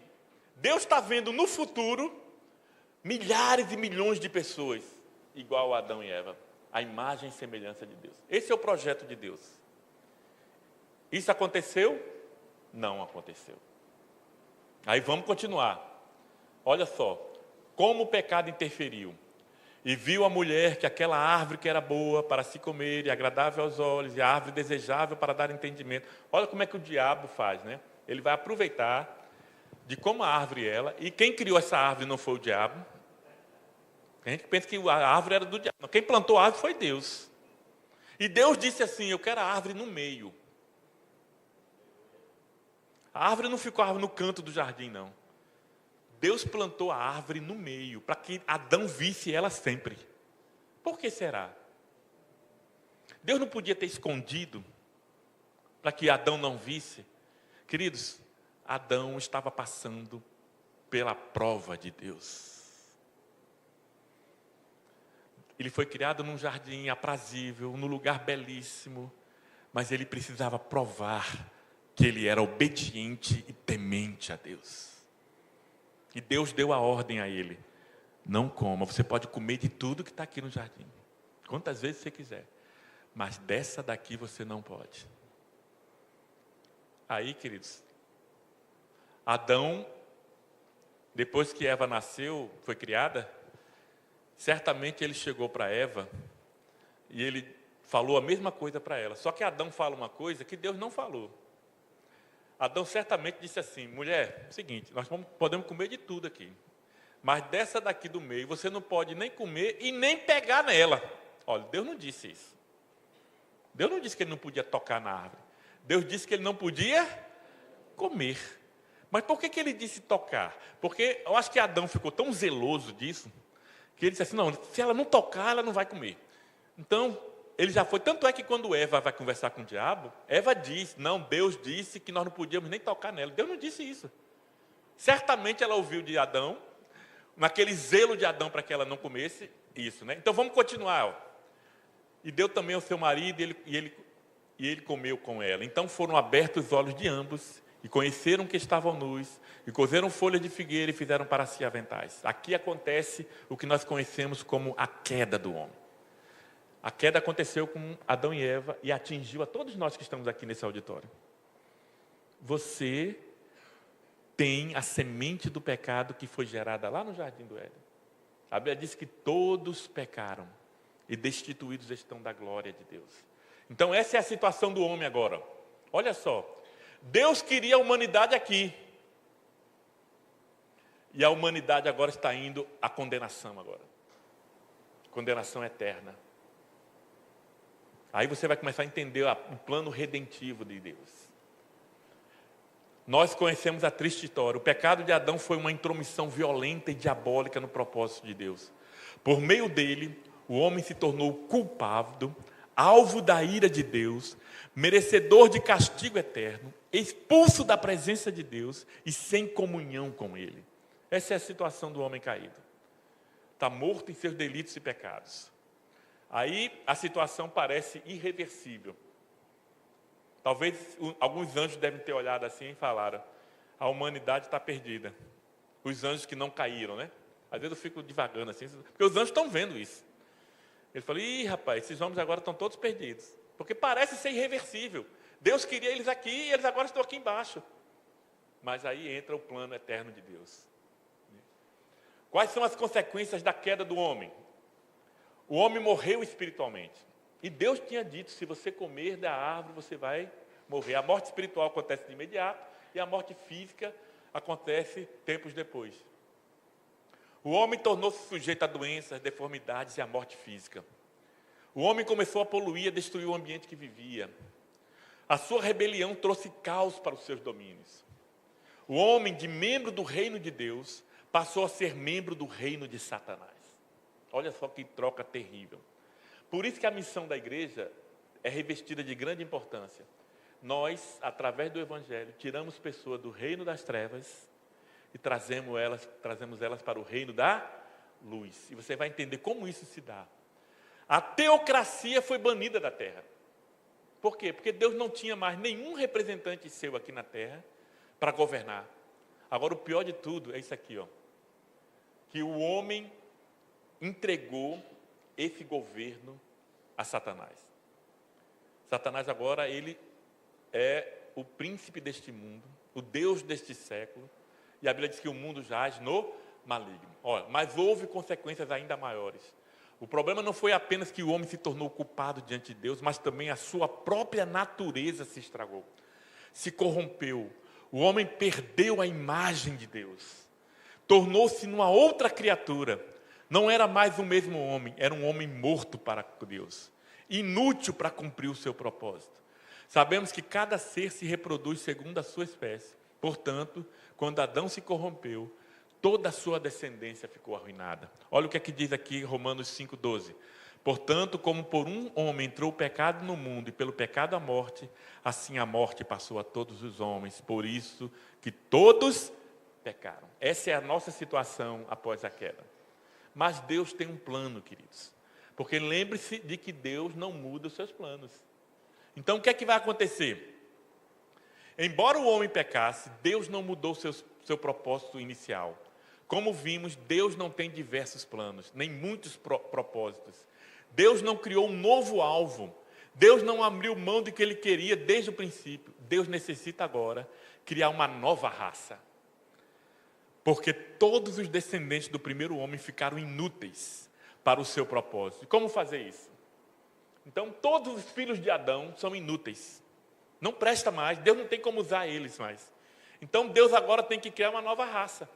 Deus está vendo no futuro milhares e milhões de pessoas igual a Adão e Eva. A imagem e semelhança de Deus. Esse é o projeto de Deus. Isso aconteceu? Não aconteceu. Aí vamos continuar. Olha só. Como o pecado interferiu. E viu a mulher que aquela árvore que era boa para se comer, e agradável aos olhos, e a árvore desejável para dar entendimento. Olha como é que o diabo faz, né? Ele vai aproveitar de como a árvore é ela, e quem criou essa árvore não foi o diabo. A gente pensa que a árvore era do diabo. Quem plantou a árvore foi Deus. E Deus disse assim, eu quero a árvore no meio. A árvore não ficou no canto do jardim, não. Deus plantou a árvore no meio, para que Adão visse ela sempre. Por que será? Deus não podia ter escondido, para que Adão não visse? Queridos, Adão estava passando pela prova de Deus. Ele foi criado num jardim aprazível, num lugar belíssimo, mas ele precisava provar que ele era obediente e temente a Deus. E Deus deu a ordem a ele, não coma, você pode comer de tudo que está aqui no jardim, quantas vezes você quiser, mas dessa daqui você não pode. Aí, queridos, Adão, depois que Eva nasceu, foi criada, certamente ele chegou para Eva e ele falou a mesma coisa para ela, só que Adão fala uma coisa que Deus não falou. Adão certamente disse assim, mulher, é o seguinte, nós podemos comer de tudo aqui, mas dessa daqui do meio, você não pode nem comer e nem pegar nela. Olha, Deus não disse isso. Deus não disse que ele não podia tocar na árvore. Deus disse que ele não podia comer. Mas por que ele disse tocar? Porque eu acho que Adão ficou tão zeloso disso, que ele disse assim, não, se ela não tocar, ela não vai comer. Então, ele já foi, tanto é que quando Eva vai conversar com o diabo, Eva diz, não, Deus disse que nós não podíamos nem tocar nela. Deus não disse isso. Certamente ela ouviu de Adão, naquele zelo de Adão para que ela não comesse isso, né? Então vamos continuar. Ó. E deu também ao seu marido e ele comeu com ela. Então foram abertos os olhos de ambos E conheceram que estavam nus, e cozeram folhas de figueira e fizeram para si aventais. Aqui acontece o que nós conhecemos como a queda do homem. A queda aconteceu com Adão e Eva e atingiu a todos nós que estamos aqui nesse auditório. Você tem a semente do pecado que foi gerada lá no Jardim do Éden. A Bíblia diz que todos pecaram e destituídos estão da glória de Deus. Então essa é a situação do homem agora. Olha só, Deus queria a humanidade aqui. E a humanidade agora está indo à condenação agora. Condenação eterna. Aí você vai começar a entender o plano redentivo de Deus. Nós conhecemos a triste história. O pecado de Adão foi uma intromissão violenta e diabólica no propósito de Deus. Por meio dele, o homem se tornou culpado, alvo da ira de Deus, merecedor de castigo eterno, expulso da presença de Deus e sem comunhão com Ele. Essa é a situação do homem caído. Está morto em seus delitos e pecados. Aí a situação parece irreversível. Talvez alguns anjos devem ter olhado assim e falaram: a humanidade está perdida. Os anjos que não caíram, né? Às vezes eu fico divagando assim, porque os anjos estão vendo isso. Ele falou: ih, rapaz, esses homens agora estão todos perdidos. Porque parece ser irreversível. Deus queria eles aqui e eles agora estão aqui embaixo. Mas aí entra o plano eterno de Deus. Quais são as consequências da queda do homem? O homem morreu espiritualmente. E Deus tinha dito: se você comer da árvore, você vai morrer. A morte espiritual acontece de imediato e a morte física acontece tempos depois. O homem tornou-se sujeito a doenças, deformidades e à morte física. O homem começou a poluir, a destruir o ambiente que vivia. A sua rebelião trouxe caos para os seus domínios. O homem, de membro do reino de Deus, passou a ser membro do reino de Satanás. Olha só que troca terrível. Por isso que a missão da igreja é revestida de grande importância. Nós, através do Evangelho, tiramos pessoas do reino das trevas e trazemos elas para o reino da luz. E você vai entender como isso se dá. A teocracia foi banida da terra. Por quê? Porque Deus não tinha mais nenhum representante seu aqui na terra para governar. Agora, o pior de tudo é isso aqui, ó, que o homem entregou esse governo a Satanás. Satanás agora, ele é o príncipe deste mundo, o Deus deste século, e a Bíblia diz que o mundo jaz no maligno. Olha, mas houve consequências ainda maiores. O problema não foi apenas que o homem se tornou culpado diante de Deus, mas também a sua própria natureza se estragou, se corrompeu. O homem perdeu a imagem de Deus, tornou-se numa outra criatura. Não era mais o mesmo homem, era um homem morto para Deus, inútil para cumprir o seu propósito. Sabemos que cada ser se reproduz segundo a sua espécie. Portanto, quando Adão se corrompeu, toda a sua descendência ficou arruinada. Olha o que é que diz aqui Romanos 5,12. Portanto, como por um homem entrou o pecado no mundo e pelo pecado a morte, assim a morte passou a todos os homens. Por isso que todos pecaram. Essa é a nossa situação após a queda. Mas Deus tem um plano, queridos. Porque lembre-se de que Deus não muda os seus planos. Então, o que é que vai acontecer? Embora o homem pecasse, Deus não mudou seu propósito inicial. Como vimos, Deus não tem diversos planos, nem muitos propósitos. Deus não criou um novo alvo. Deus não abriu mão do que Ele queria desde o princípio. Deus necessita agora criar uma nova raça. Porque todos os descendentes do primeiro homem ficaram inúteis para o seu propósito. E como fazer isso? Então, todos os filhos de Adão são inúteis. Não presta mais, Deus não tem como usar eles mais. Então, Deus agora tem que criar uma nova raça.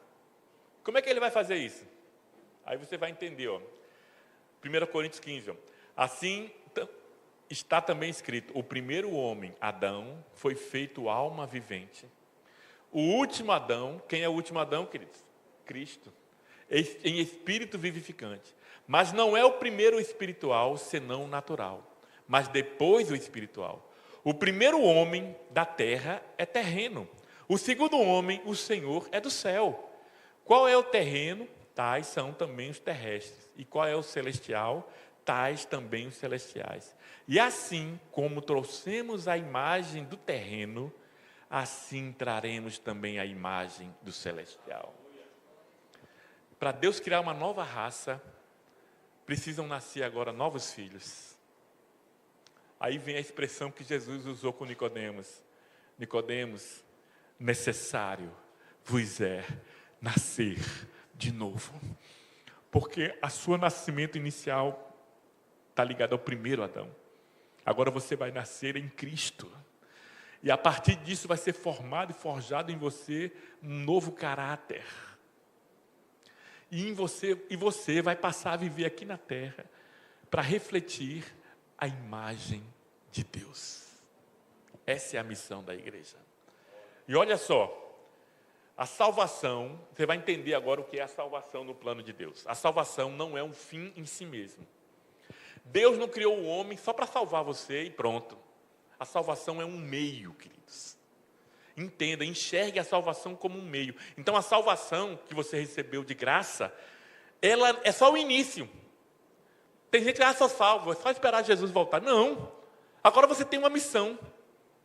Como é que Ele vai fazer isso? Aí você vai entender, ó. 1 Coríntios 15, ó. Assim está também escrito: o primeiro homem, Adão, foi feito alma vivente. O último Adão, quem é o último Adão, queridos? Cristo, em espírito vivificante. Mas não é o primeiro espiritual, senão o natural, mas depois o espiritual. O primeiro homem da terra é terreno. O segundo homem, o Senhor, é do céu. Qual é o terreno? Tais são também os terrestres. E qual é o celestial? Tais também os celestiais. E assim como trouxemos a imagem do terreno, assim traremos também a imagem do celestial. Para Deus criar uma nova raça, precisam nascer agora novos filhos. Aí vem a expressão que Jesus usou com Nicodemos. Nicodemos, necessário vos é nascer de novo. Porque a sua nascimento inicial está ligado ao primeiro Adão. Agora você vai nascer em Cristo. E a partir disso vai ser formado e forjado em você um novo caráter. E você vai passar a viver aqui na terra para refletir a imagem de Deus. Essa é a missão da igreja. E olha só, a salvação, você vai entender agora o que é a salvação no plano de Deus. A salvação não é um fim em si mesmo. Deus não criou o homem só para salvar você e pronto. A salvação é um meio, queridos. Entenda, enxergue a salvação como um meio. Então a salvação que você recebeu de graça, ela é só o início. Tem gente que só salvo, é só esperar Jesus voltar. Não, agora você tem uma missão.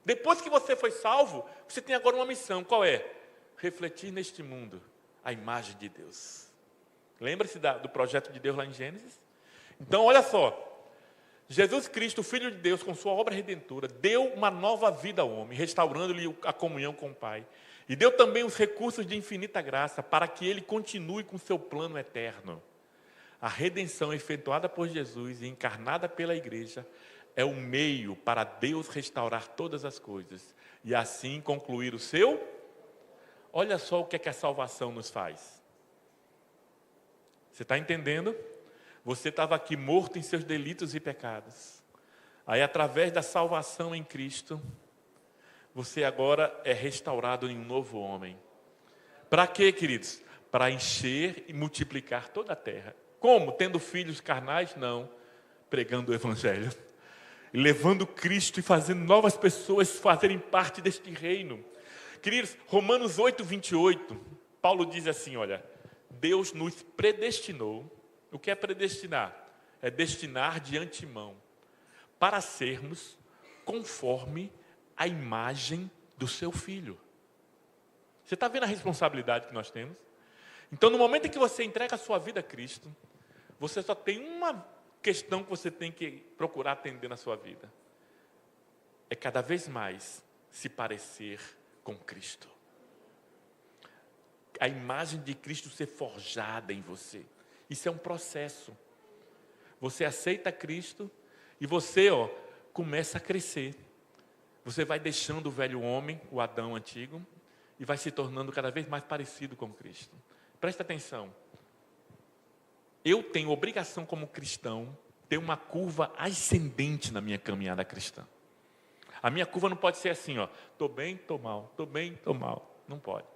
Depois que você foi salvo, você tem agora uma missão. Qual é? Refletir neste mundo a imagem de Deus. Lembra-se do projeto de Deus lá em Gênesis? Então olha só, Jesus Cristo, o Filho de Deus, com sua obra redentora, deu uma nova vida ao homem, restaurando-lhe a comunhão com o Pai. E deu também os recursos de infinita graça para que ele continue com seu plano eterno. A redenção efetuada por Jesus e encarnada pela igreja é o meio para Deus restaurar todas as coisas e assim concluir o seu. Olha só o que é que a salvação nos faz. Você está entendendo? Você estava aqui morto em seus delitos e pecados. Aí, através da salvação em Cristo, você agora é restaurado em um novo homem. Para quê, queridos? Para encher e multiplicar toda a terra. Como? Tendo filhos carnais? Não. Pregando o Evangelho. E levando Cristo e fazendo novas pessoas fazerem parte deste reino. Queridos, Romanos 8, 28, Paulo diz assim, olha, Deus nos predestinou. O que é predestinar? É destinar de antemão para sermos conforme a imagem do seu Filho. Você está vendo a responsabilidade que nós temos? Então, no momento em que você entrega a sua vida a Cristo, você só tem uma questão que você tem que procurar atender na sua vida. É cada vez mais se parecer com Cristo. A imagem de Cristo ser forjada em você. Isso é um processo. Você aceita Cristo e você, começa a crescer. Você vai deixando o velho homem, o Adão antigo, e vai se tornando cada vez mais parecido com Cristo. Presta atenção. Eu tenho obrigação como cristão ter uma curva ascendente na minha caminhada cristã. A minha curva não pode ser assim, estou bem, estou mal, estou bem, estou mal. Não pode.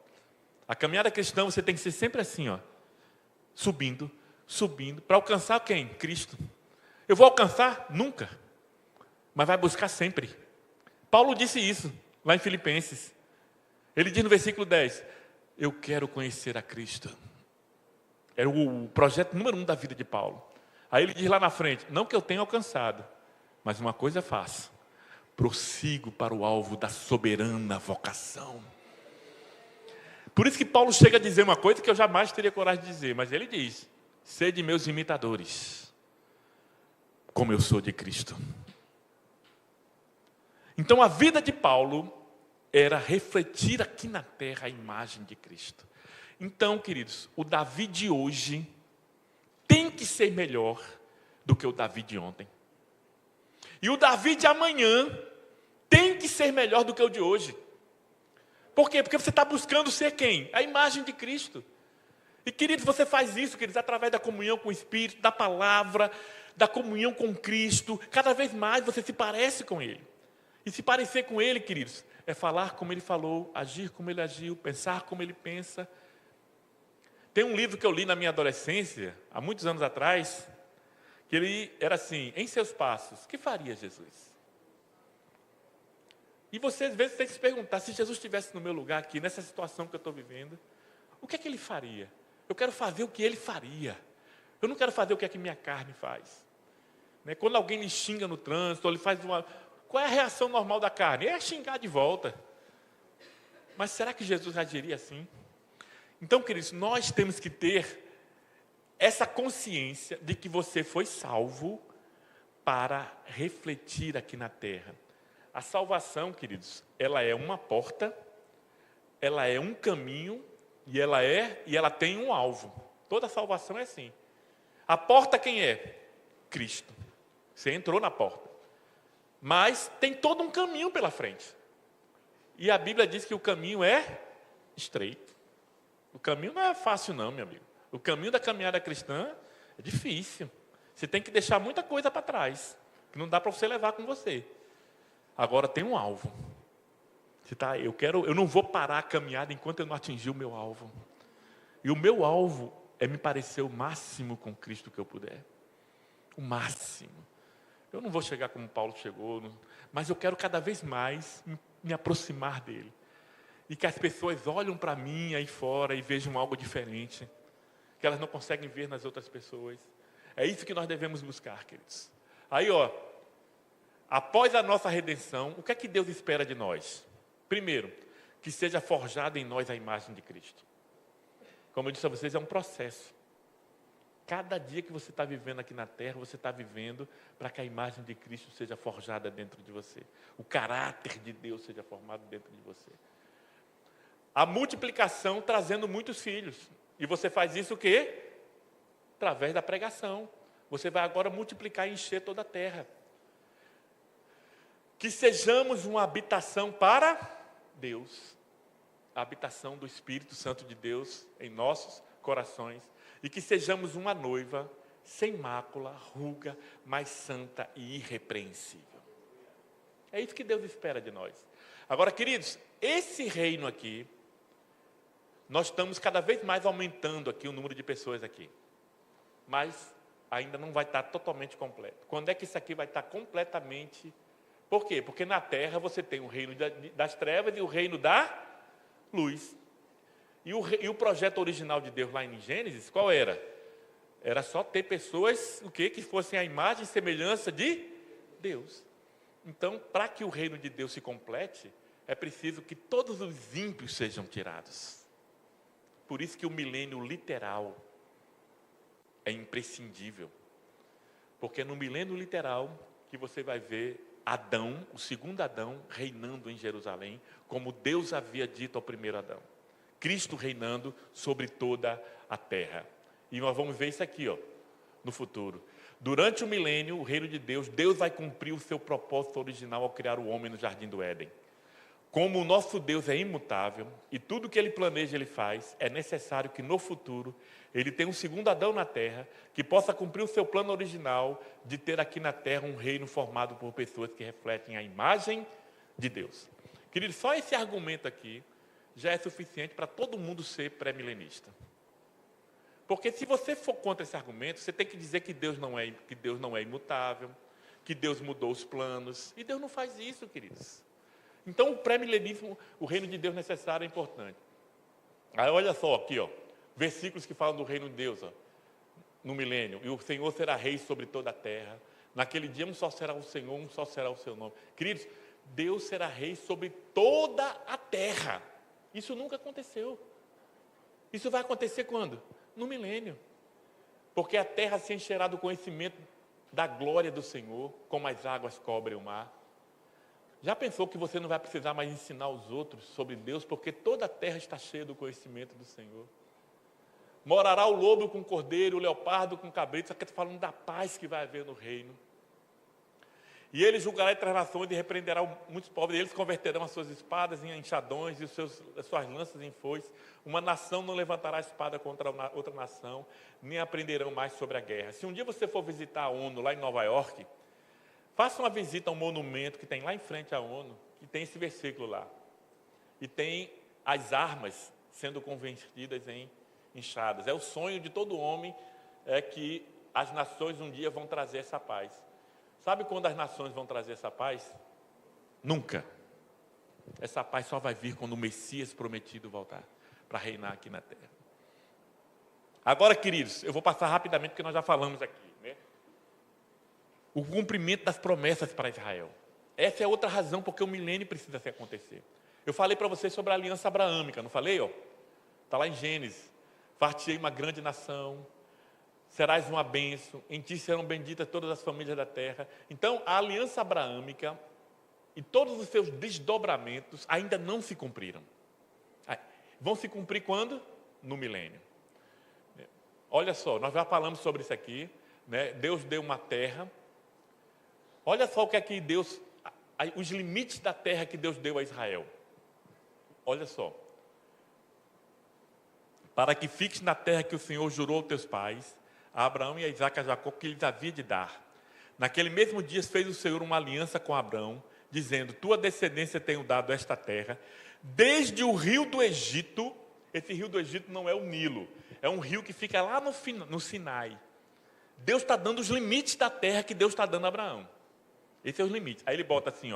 A caminhada cristã você tem que ser sempre assim, subindo, subindo, para alcançar quem? Cristo. Eu vou alcançar? Nunca. Mas vai buscar sempre. Paulo disse isso, lá em Filipenses. Ele diz no versículo 10, eu quero conhecer a Cristo. Era o projeto número 1 da vida de Paulo. Aí ele diz lá na frente, não que eu tenha alcançado, mas uma coisa faço, prossigo para o alvo da soberana vocação. Por isso que Paulo chega a dizer uma coisa que eu jamais teria coragem de dizer, mas ele diz, sede meus imitadores, como eu sou de Cristo. Então a vida de Paulo era refletir aqui na terra a imagem de Cristo. Então, queridos, o Davi de hoje tem que ser melhor do que o Davi de ontem. E o Davi de amanhã tem que ser melhor do que o de hoje. Por quê? Porque você está buscando ser quem? A imagem de Cristo. E, queridos, você faz isso, queridos, através da comunhão com o Espírito, da palavra, da comunhão com Cristo. Cada vez mais você se parece com Ele. E se parecer com Ele, queridos, é falar como Ele falou, agir como Ele agiu, pensar como Ele pensa. Tem um livro que eu li na minha adolescência, há muitos anos atrás, que ele era assim, em seus passos, o que faria Jesus? E você às vezes tem que se perguntar, se Jesus estivesse no meu lugar aqui, nessa situação que eu estou vivendo, o que é que Ele faria? Eu quero fazer o que Ele faria. Eu não quero fazer o que é que minha carne faz. Quando alguém lhe xinga no trânsito, ou ele faz uma... Qual é a reação normal da carne? É xingar de volta. Mas será que Jesus agiria assim? Então, queridos, nós temos que ter essa consciência de que você foi salvo para refletir aqui na terra. A salvação, queridos, ela é uma porta, ela é um caminho e ela tem um alvo. Toda salvação é assim. A porta quem é? Cristo. Você entrou na porta. Mas tem todo um caminho pela frente. E a Bíblia diz que o caminho é estreito. O caminho não é fácil não, meu amigo. O caminho da caminhada cristã é difícil. Você tem que deixar muita coisa para trás, que não dá para você levar com você. Agora tem um alvo. Eu não vou parar a caminhada enquanto eu não atingir o meu alvo. E o meu alvo é me parecer o máximo com Cristo que eu puder. O máximo. Eu não vou chegar como Paulo chegou, mas eu quero cada vez mais me aproximar dele. E que as pessoas olhem para mim aí fora e vejam algo diferente, que elas não conseguem ver nas outras pessoas. É isso que nós devemos buscar, queridos. Aí, após a nossa redenção, o que é que Deus espera de nós? Primeiro, que seja forjada em nós a imagem de Cristo. Como eu disse a vocês, é um processo. Cada dia que você está vivendo aqui na terra, você está vivendo para que a imagem de Cristo seja forjada dentro de você. O caráter de Deus seja formado dentro de você. A multiplicação trazendo muitos filhos. E você faz isso o quê? Através da pregação. Você vai agora multiplicar e encher toda a terra. Que sejamos uma habitação para Deus. A habitação do Espírito Santo de Deus em nossos corações. E que sejamos uma noiva sem mácula, ruga, mas santa e irrepreensível. É isso que Deus espera de nós. Agora, queridos, esse reino aqui, nós estamos cada vez mais aumentando aqui o número de pessoas aqui. Mas ainda não vai estar totalmente completo. Quando é que isso aqui vai estar completamente? Por quê? Porque na terra você tem o reino das trevas e o reino da luz. E o projeto original de Deus lá em Gênesis, qual era? Era só ter pessoas que fossem a imagem e semelhança de Deus. Então, para que o reino de Deus se complete, é preciso que todos os ímpios sejam tirados. Por isso que o milênio literal é imprescindível. Porque no milênio literal que você vai ver Adão, o segundo Adão, reinando em Jerusalém, como Deus havia dito ao primeiro Adão. Cristo reinando sobre toda a terra. E nós vamos ver isso aqui, no futuro. Durante o milênio, o reino de Deus, Deus vai cumprir o seu propósito original ao criar o homem no jardim do Éden. Como o nosso Deus é imutável e tudo que Ele planeja, Ele faz, é necessário que no futuro Ele tenha um segundo Adão na terra, que possa cumprir o seu plano original de ter aqui na terra um reino formado por pessoas que refletem a imagem de Deus. Querido, só esse argumento aqui já é suficiente para todo mundo ser pré-milenista. Porque se você for contra esse argumento, você tem que dizer que Deus não é imutável, que Deus mudou os planos, e Deus não faz isso, queridos. Então o pré-milenismo, o reino de Deus necessário é importante. Aí olha só aqui, versículos que falam do reino de Deus, no milênio. E o Senhor será rei sobre toda a terra. Naquele dia um só será o Senhor, um só será o seu nome. Queridos, Deus será rei sobre toda a terra. Isso nunca aconteceu. Isso vai acontecer quando? No milênio. Porque a terra se encherá do conhecimento da glória do Senhor, como as águas cobrem o mar. Já pensou que você não vai precisar mais ensinar os outros sobre Deus, porque toda a terra está cheia do conhecimento do Senhor? Morará o lobo com o cordeiro, o leopardo com o cabrito. Isso aqui está falando da paz que vai haver no reino. E ele julgará entre as nações e repreenderá muitos povos. E eles converterão as suas espadas em enxadões e as suas lanças em foices. Uma nação não levantará a espada contra outra nação, nem aprenderão mais sobre a guerra. Se um dia você for visitar a ONU lá em Nova York, faça uma visita a um monumento que tem lá em frente à ONU, que tem esse versículo lá. E tem as armas sendo convertidas em enxadas. É o sonho de todo homem, é que as nações um dia vão trazer essa paz. Sabe quando as nações vão trazer essa paz? Nunca. Essa paz só vai vir quando o Messias prometido voltar para reinar aqui na terra. Agora, queridos, eu vou passar rapidamente porque nós já falamos aqui, né? O cumprimento das promessas para Israel. Essa é outra razão porque o milênio precisa se acontecer. Eu falei para vocês sobre a aliança abraâmica, não falei? Está lá em Gênesis. Far-te-ei uma grande nação, serás uma bênção, em ti serão benditas todas as famílias da terra. Então, a aliança abraâmica e todos os seus desdobramentos ainda não se cumpriram. Vão se cumprir quando? No milênio. Olha só, nós já falamos sobre isso aqui, né? Deus deu uma terra. Olha só o que é que Deus, os limites da terra que Deus deu a Israel. Olha só. Para que fiques na terra que o Senhor jurou aos teus pais, a Abraão e a Isaque e a Jacó, que lhes havia de dar. Naquele mesmo dia fez o Senhor uma aliança com Abraão, dizendo, tua descendência tenho dado esta terra, desde o rio do Egito. Esse rio do Egito não é o Nilo, é um rio que fica lá no Sinai. Deus está dando os limites da terra que Deus está dando a Abraão. Esses são os limites. Aí ele bota assim,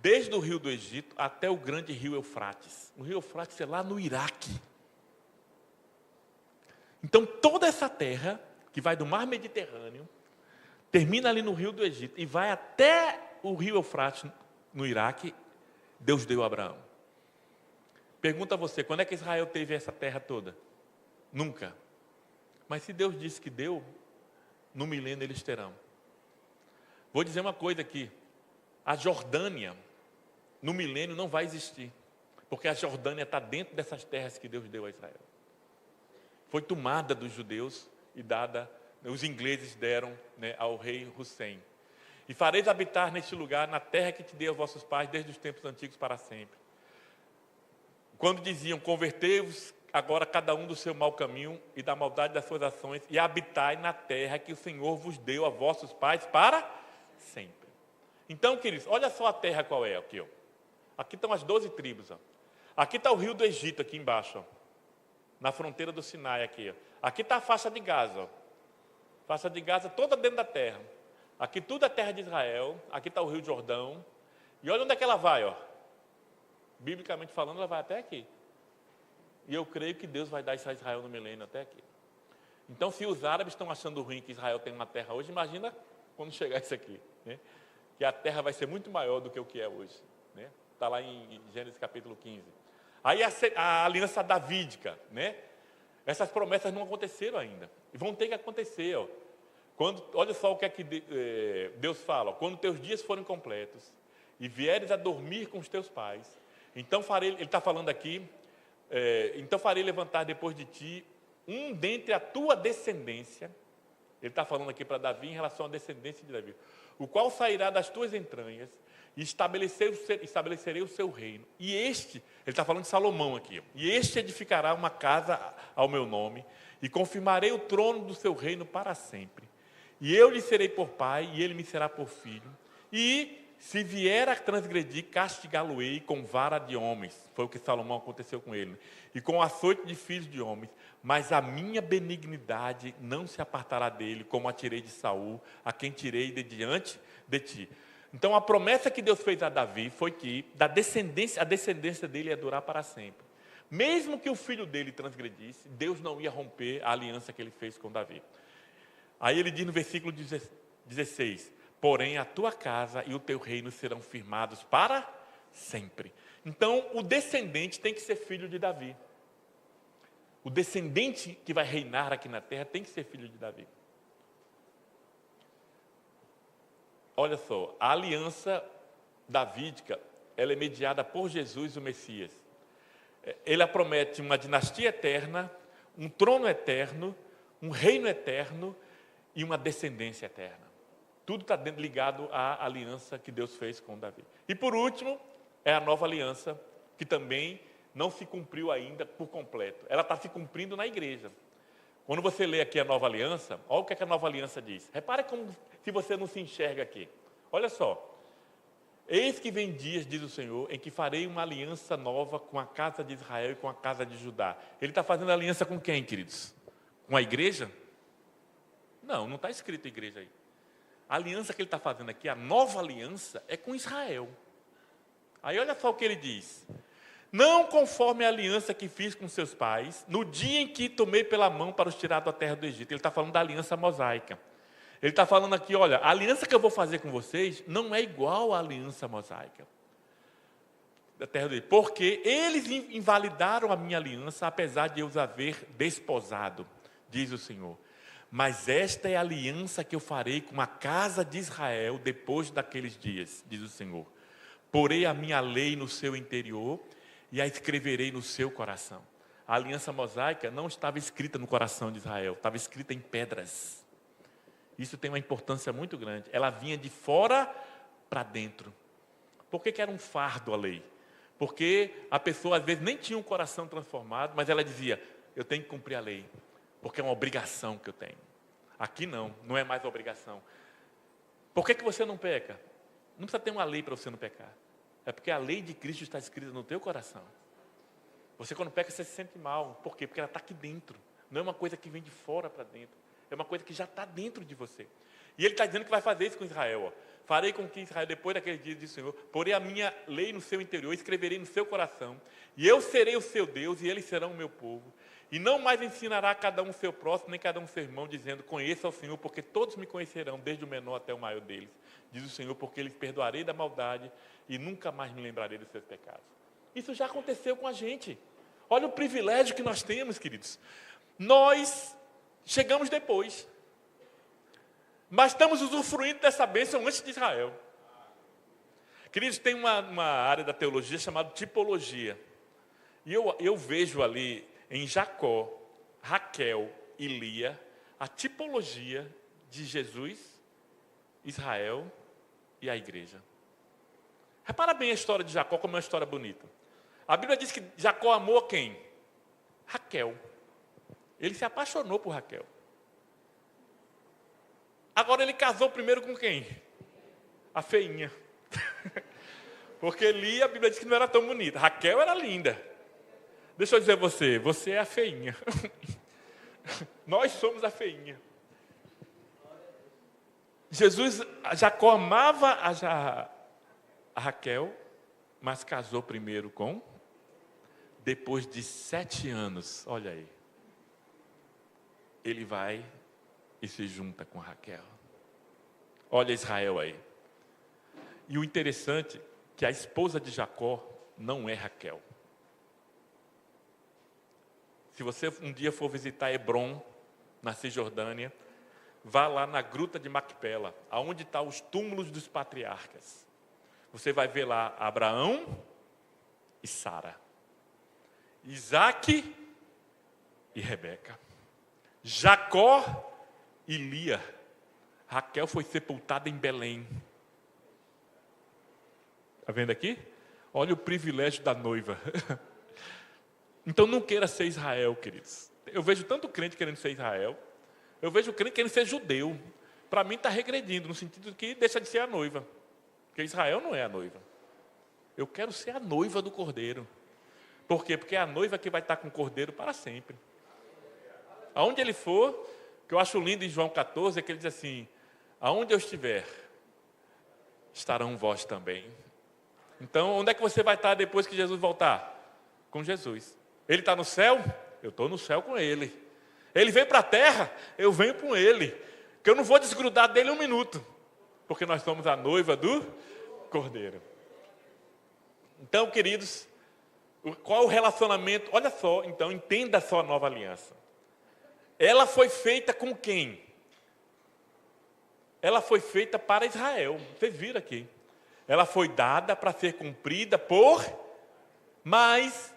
desde o rio do Egito até o grande rio Eufrates. O rio Eufrates é lá no Iraque. Então toda essa terra, que vai do mar Mediterrâneo, termina ali no rio do Egito e vai até o rio Eufrates, no Iraque, Deus deu a Abraão. Pergunta a você, quando é que Israel teve essa terra toda? Nunca. Mas se Deus disse que deu, no milênio eles terão. Vou dizer uma coisa aqui, a Jordânia, no milênio não vai existir, porque a Jordânia está dentro dessas terras que Deus deu a Israel. Foi tomada dos judeus e dada, os ingleses deram, né, ao rei Hussein. E fareis habitar neste lugar, na terra que te dei aos vossos pais, desde os tempos antigos para sempre. Quando diziam, convertei-vos agora cada um do seu mau caminho e da maldade das suas ações, e habitai na terra que o Senhor vos deu a vossos pais para sempre. Então, queridos, olha só a terra qual é aqui. Aqui estão as 12 tribos. Aqui está o rio do Egito, aqui embaixo. Na fronteira do Sinai aqui. Aqui está a faixa de Gaza. Faixa de Gaza toda dentro da terra. Aqui tudo é terra de Israel. Aqui está o rio Jordão. E olha onde é que ela vai. Biblicamente falando, ela vai até aqui. E eu creio que Deus vai dar isso a Israel no milênio até aqui. Então, se os árabes estão achando ruim que Israel tem uma terra hoje, imagina quando chegar isso aqui. Né? Que a terra vai ser muito maior do que o que é hoje. Né? Está lá em Gênesis capítulo 15. Aí a aliança davídica, né? Essas promessas não aconteceram ainda. E vão ter que acontecer. Olha só o que é que Deus fala. Quando teus dias forem completos e vieres a dormir com os teus pais, então farei, ele está falando aqui, então farei levantar depois de ti um dentre a tua descendência. Ele está falando aqui para Davi em relação à descendência de Davi. O qual sairá das tuas entranhas e estabelecerei o seu reino. E este, ele está falando de Salomão aqui, e este edificará uma casa ao meu nome, e confirmarei o trono do seu reino para sempre. E eu lhe serei por pai, e ele me será por filho. E se vier a transgredir, castigá-lo-ei com vara de homens. Foi o que Salomão aconteceu com ele. E com açoite de filhos de homens. Mas a minha benignidade não se apartará dele, como a tirei de Saul, a quem tirei de diante de ti. Então a promessa que Deus fez a Davi foi que a descendência dele ia durar para sempre. Mesmo que o filho dele transgredisse, Deus não ia romper a aliança que ele fez com Davi. Aí ele diz no versículo 16, porém a tua casa e o teu reino serão firmados para sempre. Então o descendente tem que ser filho de Davi. O descendente que vai reinar aqui na terra tem que ser filho de Davi. Olha só, a aliança davídica, ela é mediada por Jesus, o Messias. Ele promete uma dinastia eterna, um trono eterno, um reino eterno e uma descendência eterna. Tudo está ligado à aliança que Deus fez com Davi. E por último, é a nova aliança, que também não se cumpriu ainda por completo. Ela está se cumprindo na igreja. Quando você lê aqui a nova aliança, olha o que a nova aliança diz. Repare como se você não se enxerga aqui. Olha só. Eis que vem dias, diz o Senhor, em que farei uma aliança nova com a casa de Israel e com a casa de Judá. Ele está fazendo aliança com quem, queridos? Com a igreja? Não está escrito igreja aí. A aliança que ele está fazendo aqui, a nova aliança, é com Israel. Aí olha só o que ele diz. Não conforme a aliança que fiz com seus pais, no dia em que tomei pela mão para os tirar da terra do Egito. Ele está falando da aliança mosaica. Ele está falando aqui, olha, a aliança que eu vou fazer com vocês não é igual à aliança mosaica. da terra dele, porque eles invalidaram a minha aliança, apesar de eu os haver desposado, diz o Senhor. Mas esta é a aliança que eu farei com a casa de Israel depois daqueles dias, diz o Senhor. Porei a minha lei no seu interior e a escreverei no seu coração. A aliança mosaica não estava escrita no coração de Israel, estava escrita em pedras. Isso tem uma importância muito grande. Ela vinha de fora para dentro. Por que era um fardo a lei? Porque a pessoa às vezes nem tinha um coração transformado, mas ela dizia, eu tenho que cumprir a lei, porque é uma obrigação que eu tenho. Aqui não é mais obrigação. Por que você não peca? Não precisa ter uma lei para você não pecar. É porque a lei de Cristo está escrita no teu coração. Você quando peca, você se sente mal. Por quê? Porque ela está aqui dentro. Não é uma coisa que vem de fora para dentro. É uma coisa que já está dentro de você. E ele está dizendo que vai fazer isso com Israel. Ó. Farei com que Israel, depois daquele dia, diz o Senhor, porei a minha lei no seu interior, escreverei no seu coração, e eu serei o seu Deus, e eles serão o meu povo. E não mais ensinará cada um seu próximo, nem cada um seu irmão, dizendo, conheça o Senhor, porque todos me conhecerão, desde o menor até o maior deles. Diz o Senhor, porque eles perdoarei da maldade, e nunca mais me lembrarei dos seus pecados. Isso já aconteceu com a gente. Olha o privilégio que nós temos, queridos. Nós chegamos depois. Mas estamos usufruindo dessa bênção antes de Israel. Queridos, tem uma área da teologia chamada tipologia. E eu vejo ali em Jacó, Raquel e Lia a tipologia de Jesus, Israel e a igreja. Repara bem a história de Jacó como é uma história bonita. A Bíblia diz que Jacó amou quem? Raquel. Ele se apaixonou por Raquel. Agora ele casou primeiro com quem? A feinha. Porque Lia, a Bíblia diz que não era tão bonita. Raquel era linda. Deixa eu dizer a você, você é a feinha. Nós somos a feinha. Jacó amava a Raquel, mas casou primeiro com? Depois de 7 anos, olha aí. Ele vai e se junta com Raquel. Olha Israel aí. E o interessante é que a esposa de Jacó não é Raquel. Se você um dia for visitar Hebrom, na Cisjordânia, vá lá na gruta de Macpela, aonde estão os túmulos dos patriarcas. Você vai ver lá Abraão e Sara, Isaac e Rebeca, Jacó e Lia. Raquel foi sepultada em Belém. Está vendo aqui? Olha o privilégio da noiva. Então não queira ser Israel, queridos. Eu vejo tanto crente querendo ser Israel. Eu vejo crente querendo ser judeu. Para mim está regredindo, no sentido de que deixa de ser a noiva. Porque Israel não é a noiva. Eu quero ser a noiva do Cordeiro. Por quê? Porque é a noiva que vai estar com o Cordeiro para sempre. Aonde ele for, que eu acho lindo em João 14, é que ele diz assim, aonde eu estiver, estarão vós também. Então, onde é que você vai estar depois que Jesus voltar? Com Jesus. Ele está no céu? Eu estou no céu com ele. Ele veio para a terra? Eu venho com ele. Que eu não vou desgrudar dele um minuto. Porque nós somos a noiva do Cordeiro. Então, queridos, qual o relacionamento? Olha só, então, entenda só a nova aliança. Ela foi feita com quem? Ela foi feita para Israel. Vocês viram aqui. Ela foi dada para ser cumprida mas,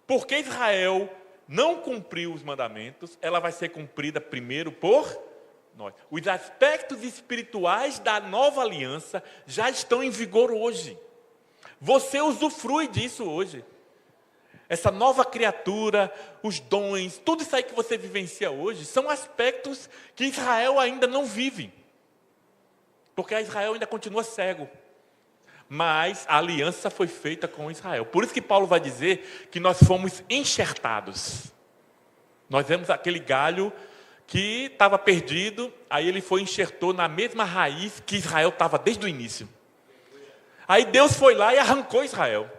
porque Israel não cumpriu os mandamentos, ela vai ser cumprida primeiro por nós. Os aspectos espirituais da nova aliança já estão em vigor hoje. Você usufrui disso hoje. Essa nova criatura, os dons, tudo isso aí que você vivencia hoje, são aspectos que Israel ainda não vive. Porque Israel ainda continua cego. Mas a aliança foi feita com Israel. Por isso que Paulo vai dizer que nós fomos enxertados. Nós vemos aquele galho que estava perdido, aí ele foi e enxertou na mesma raiz que Israel estava desde o início. Aí Deus foi lá e arrancou Israel.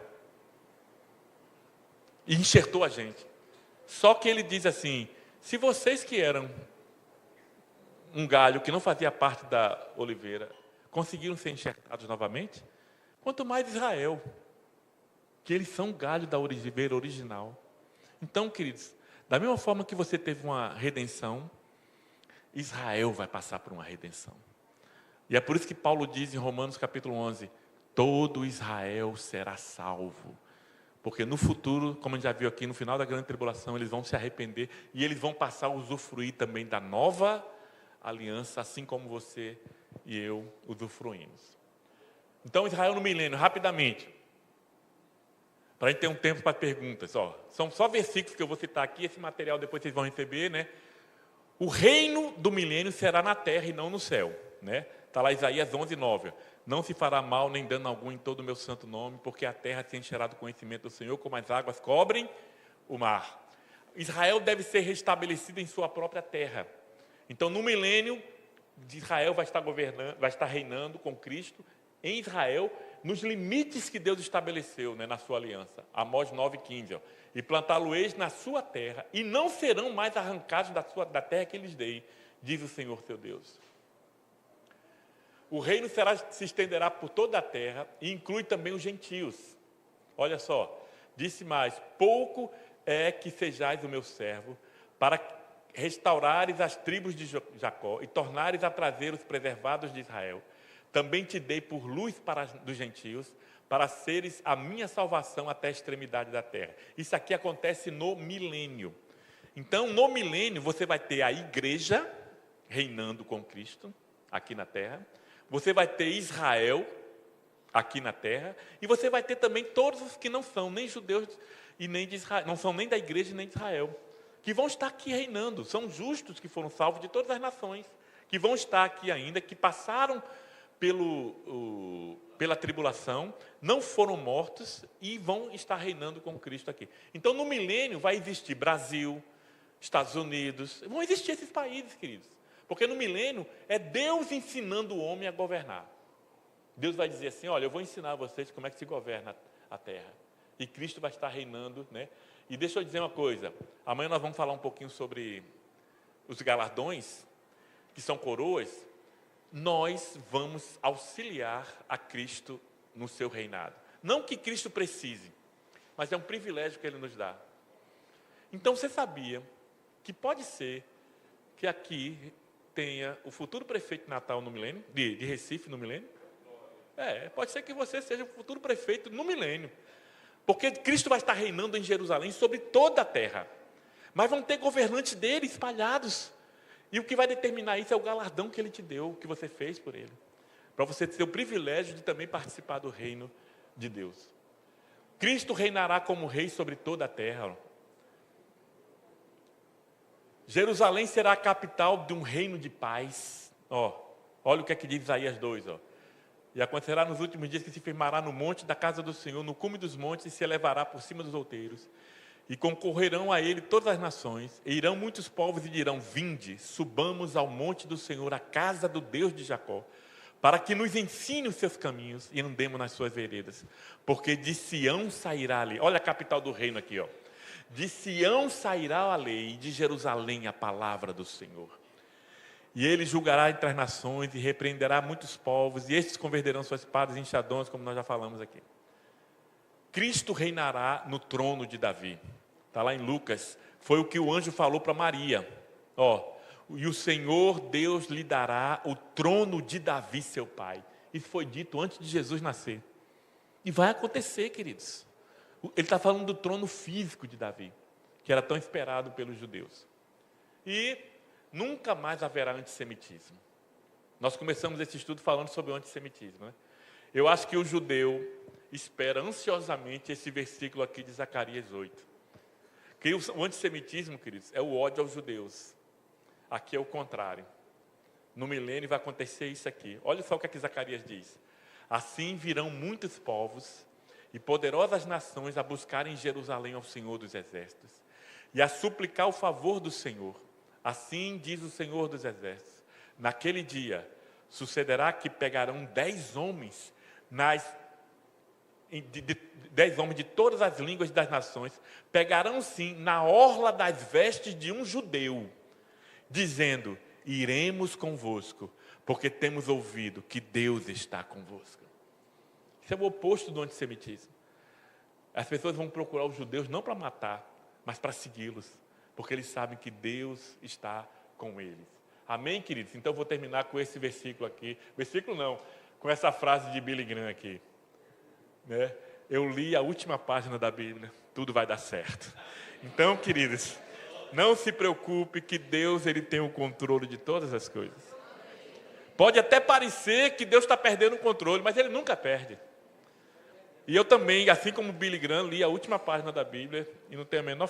E enxertou a gente. Só que ele diz assim, se vocês que eram um galho que não fazia parte da oliveira, conseguiram ser enxertados novamente, quanto mais Israel, que eles são galho da oliveira original. Então, queridos, da mesma forma que você teve uma redenção, Israel vai passar por uma redenção. E é por isso que Paulo diz em Romanos capítulo 11, todo Israel será salvo. Porque no futuro, como a gente já viu aqui, no final da grande tribulação, eles vão se arrepender e eles vão passar a usufruir também da nova aliança, assim como você e eu usufruímos. Então, Israel no milênio, rapidamente, para a gente ter um tempo para perguntas. São só versículos que eu vou citar aqui, esse material depois vocês vão receber, né? O reino do milênio será na terra e não no céu, né? Está lá Isaías 11, 9. Não se fará mal nem dano algum em todo o meu santo nome, porque a terra se encherá do conhecimento do Senhor, como as águas cobrem o mar. Israel deve ser restabelecido em sua própria terra. Então, no milênio, Israel vai estar governando, vai estar reinando com Cristo em Israel, nos limites que Deus estabeleceu, né, na sua aliança. Amós 9,15. E plantá-lo-eis na sua terra, e não serão mais arrancados da terra que lhes dei, diz o Senhor seu Deus. O reino se estenderá por toda a terra e inclui também os gentios. Olha só, disse mais, pouco é que sejais o meu servo, para restaurares as tribos de Jacó e tornares a trazer os preservados de Israel. Também te dei por luz dos gentios, para seres a minha salvação até a extremidade da terra. Isso aqui acontece no milênio. Então, no milênio, você vai ter a igreja reinando com Cristo, aqui na terra. Você vai ter Israel aqui na terra, e você vai ter também todos os que não são nem judeus e nem de Israel, não são nem da igreja nem de Israel, que vão estar aqui reinando. São justos que foram salvos de todas as nações, que vão estar aqui ainda, que passaram pela tribulação, não foram mortos e vão estar reinando com Cristo aqui. Então, no milênio vai existir Brasil, Estados Unidos, vão existir esses países, queridos. Porque no milênio é Deus ensinando o homem a governar. Deus vai dizer assim, olha, eu vou ensinar a vocês como é que se governa a terra. E Cristo vai estar reinando, né? E deixa eu dizer uma coisa, amanhã nós vamos falar um pouquinho sobre os galardões, que são coroas. Nós vamos auxiliar a Cristo no seu reinado. Não que Cristo precise, mas é um privilégio que Ele nos dá. Então você sabia que pode ser que aqui tenha o futuro prefeito de Natal no milênio, de Recife no milênio? Pode ser que você seja o futuro prefeito no milênio. Porque Cristo vai estar reinando em Jerusalém sobre toda a terra. Mas vão ter governantes dele espalhados. E o que vai determinar isso é o galardão que ele te deu, que você fez por ele. Para você ter o privilégio de também participar do reino de Deus. Cristo reinará como rei sobre toda a terra. Jerusalém será a capital de um reino de paz. Olha o que é que diz Isaías 2. E acontecerá nos últimos dias que se firmará no monte da casa do Senhor, no cume dos montes, e se elevará por cima dos outeiros. E concorrerão a ele todas as nações, e irão muitos povos e dirão, vinde, subamos ao monte do Senhor, a casa do Deus de Jacó, para que nos ensine os seus caminhos e andemos nas suas veredas. Porque de Sião sairá a lei. Olha a capital do reino aqui, De Sião sairá a lei, e de Jerusalém a palavra do Senhor. E ele julgará entre as nações e repreenderá muitos povos, e estes converterão suas espadas em enxadões, como nós já falamos aqui. Cristo reinará no trono de Davi. Está lá em Lucas. Foi o que o anjo falou para Maria. E o Senhor Deus lhe dará o trono de Davi, seu pai. Isso foi dito antes de Jesus nascer. E vai acontecer, queridos. Ele está falando do trono físico de Davi, que era tão esperado pelos judeus. E nunca mais haverá antissemitismo. Nós começamos esse estudo falando sobre o antissemitismo, né? Eu acho que o judeu espera ansiosamente esse versículo aqui de Zacarias 8. Que o antissemitismo, queridos, é o ódio aos judeus. Aqui é o contrário. No milênio vai acontecer isso aqui. Olha só o que é que Zacarias diz. Assim virão muitos povos e poderosas nações a buscarem em Jerusalém ao Senhor dos Exércitos e a suplicar o favor do Senhor. Assim diz o Senhor dos Exércitos. Naquele dia sucederá que pegarão 10 homens 10 homens de todas as línguas das nações, pegarão sim na orla das vestes de um judeu, dizendo, iremos convosco, porque temos ouvido que Deus está convosco. Isso é o oposto do antissemitismo. As pessoas vão procurar os judeus não para matar, mas para segui-los, porque eles sabem que Deus está com eles. Amém, queridos? Então, eu vou terminar com esse versículo aqui. Versículo não, com essa frase de Billy Graham aqui. Né? Eu li a última página da Bíblia, tudo vai dar certo. Então, queridos, não se preocupe que Deus ele tem o controle de todas as coisas. Pode até parecer que Deus está perdendo o controle, mas Ele nunca perde. E eu também, assim como Billy Graham, li a última página da Bíblia e não tenho a menor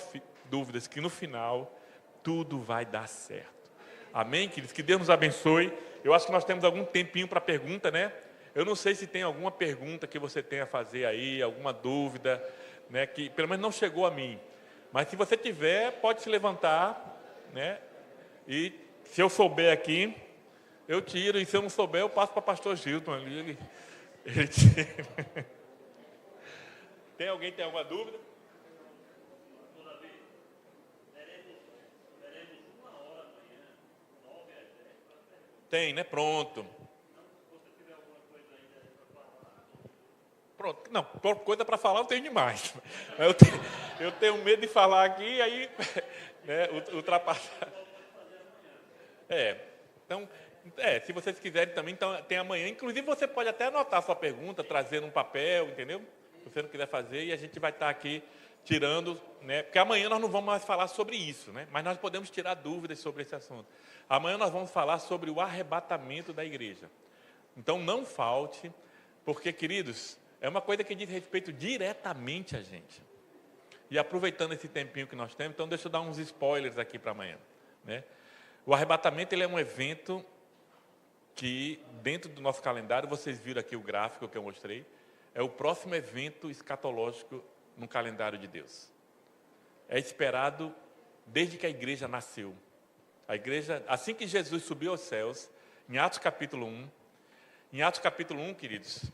dúvida que no final tudo vai dar certo. Amém, queridos? Que Deus nos abençoe. Eu acho que nós temos algum tempinho para pergunta, né? Eu não sei se tem alguma pergunta que você tenha a fazer aí, alguma dúvida, né? Que pelo menos não chegou a mim. Mas se você tiver, pode se levantar, né? E se eu souber aqui, eu tiro. E se eu não souber, eu passo para o pastor Gilton ali. Ele tira. Tem alguém que tem alguma dúvida? Tem, né? Pronto. Pronto. Não, coisa para falar eu tenho demais. Eu tenho medo de falar aqui, aí né, ultrapassar. Então, se vocês quiserem também, então, tem amanhã. Inclusive, você pode até anotar a sua pergunta, trazer um papel, entendeu? Se você não quiser fazer, e a gente vai estar aqui tirando, né? Porque amanhã nós não vamos mais falar sobre isso, né? Mas nós podemos tirar dúvidas sobre esse assunto. Amanhã nós vamos falar sobre o arrebatamento da igreja. Então não falte, porque, queridos, é uma coisa que diz respeito diretamente a gente. E aproveitando esse tempinho que nós temos, então deixa eu dar uns spoilers aqui para amanhã, né? O arrebatamento ele é um evento que, dentro do nosso calendário, vocês viram aqui o gráfico que eu mostrei, é o próximo evento escatológico no calendário de Deus. É esperado desde que a igreja nasceu. A igreja, assim que Jesus subiu aos céus, em Atos capítulo 1, queridos,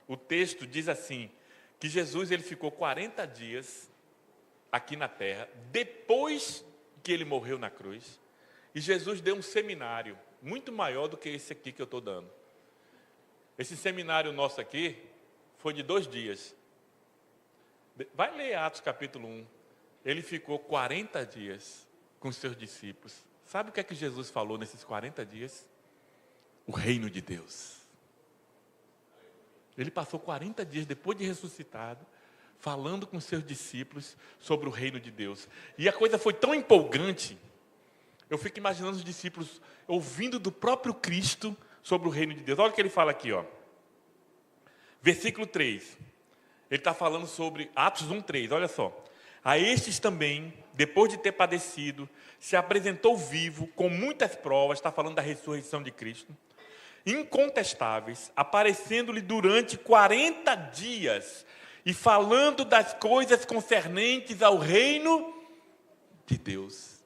o texto diz assim, que Jesus ele ficou 40 dias aqui na terra, depois que ele morreu na cruz, e Jesus deu um seminário muito maior do que esse aqui que eu estou dando. Esse seminário nosso aqui foi de 2 dias. Vai ler Atos capítulo 1. Ele ficou 40 dias com os seus discípulos. Sabe o que é que Jesus falou nesses 40 dias? O reino de Deus. Ele passou 40 dias depois de ressuscitado, falando com os seus discípulos sobre o reino de Deus. E a coisa foi tão empolgante, eu fico imaginando os discípulos ouvindo do próprio Cristo sobre o reino de Deus. Olha o que ele fala aqui, ó. Versículo 3. Ele está falando sobre Atos 1:3, olha só. A estes também, depois de ter padecido, se apresentou vivo, com muitas provas, está falando da ressurreição de Cristo, incontestáveis, aparecendo-lhe durante 40 dias, e falando das coisas concernentes ao reino de Deus.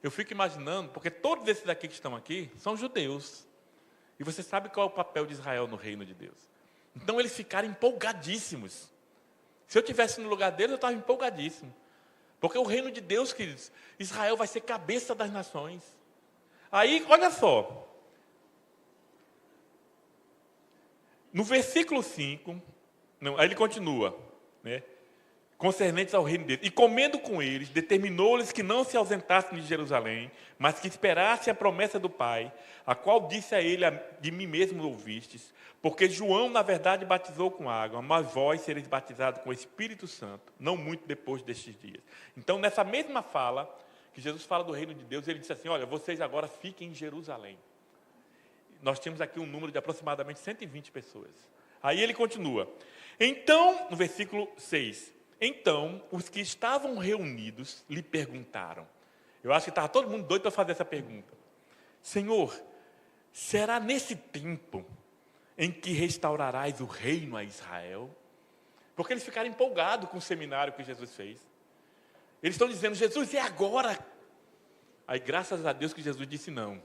Eu fico imaginando, porque todos esses aqui que estão aqui, são judeus. E você sabe qual é o papel de Israel no reino de Deus. Então eles ficaram empolgadíssimos. Se eu estivesse no lugar deles, eu estava empolgadíssimo. Porque o reino de Deus, queridos, Israel vai ser cabeça das nações. Aí, olha só. No versículo 5, aí ele continua, né? Concernentes ao reino de Deus. E comendo com eles, determinou-lhes que não se ausentassem de Jerusalém, mas que esperassem a promessa do Pai, a qual disse a ele, de mim mesmo ouvistes, porque João, na verdade, batizou com água, mas vós sereis batizados com o Espírito Santo, não muito depois destes dias. Então, nessa mesma fala, que Jesus fala do reino de Deus, ele disse assim, olha, vocês agora fiquem em Jerusalém. Nós temos aqui um número de aproximadamente 120 pessoas. Aí ele continua. Então, no versículo 6, então, os que estavam reunidos lhe perguntaram. Eu acho que estava todo mundo doido para fazer essa pergunta. Senhor, será nesse tempo em que restaurarás o reino a Israel? Porque eles ficaram empolgados com o seminário que Jesus fez. Eles estão dizendo, Jesus, é agora. Aí, graças a Deus que Jesus disse não.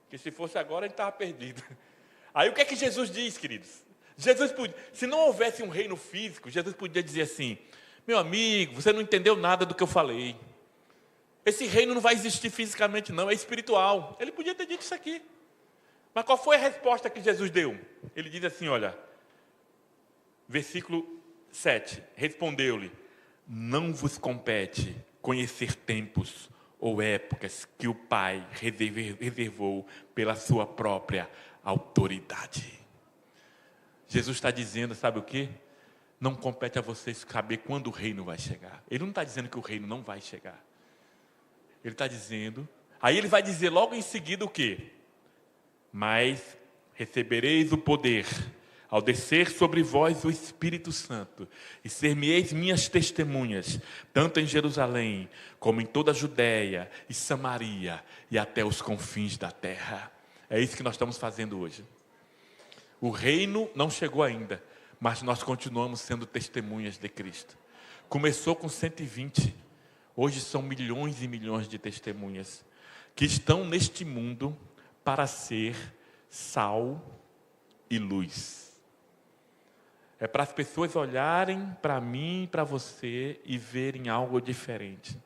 Porque se fosse agora, ele estava perdido. Aí, o que é que Jesus diz, queridos? Jesus podia, se não houvesse um reino físico, Jesus podia dizer assim, meu amigo, você não entendeu nada do que eu falei. Esse reino não vai existir fisicamente não, é espiritual. Ele podia ter dito isso aqui. Mas qual foi a resposta que Jesus deu? Ele diz assim, olha, versículo 7. Respondeu-lhe: não vos compete conhecer tempos ou épocas que o Pai reservou pela sua própria autoridade. Jesus está dizendo, sabe o quê? Não compete a vocês saber quando o reino vai chegar. Ele não está dizendo que o reino não vai chegar. Ele está dizendo... Aí ele vai dizer logo em seguida o quê? Mas recebereis o poder ao descer sobre vós o Espírito Santo, e ser-me-eis minhas testemunhas, tanto em Jerusalém, como em toda a Judéia e Samaria, e até os confins da terra. É isso que nós estamos fazendo hoje. O reino não chegou ainda, mas nós continuamos sendo testemunhas de Cristo. Começou com 120, hoje são milhões e milhões de testemunhas, que estão neste mundo para ser sal e luz. É para as pessoas olharem para mim e para você e verem algo diferente.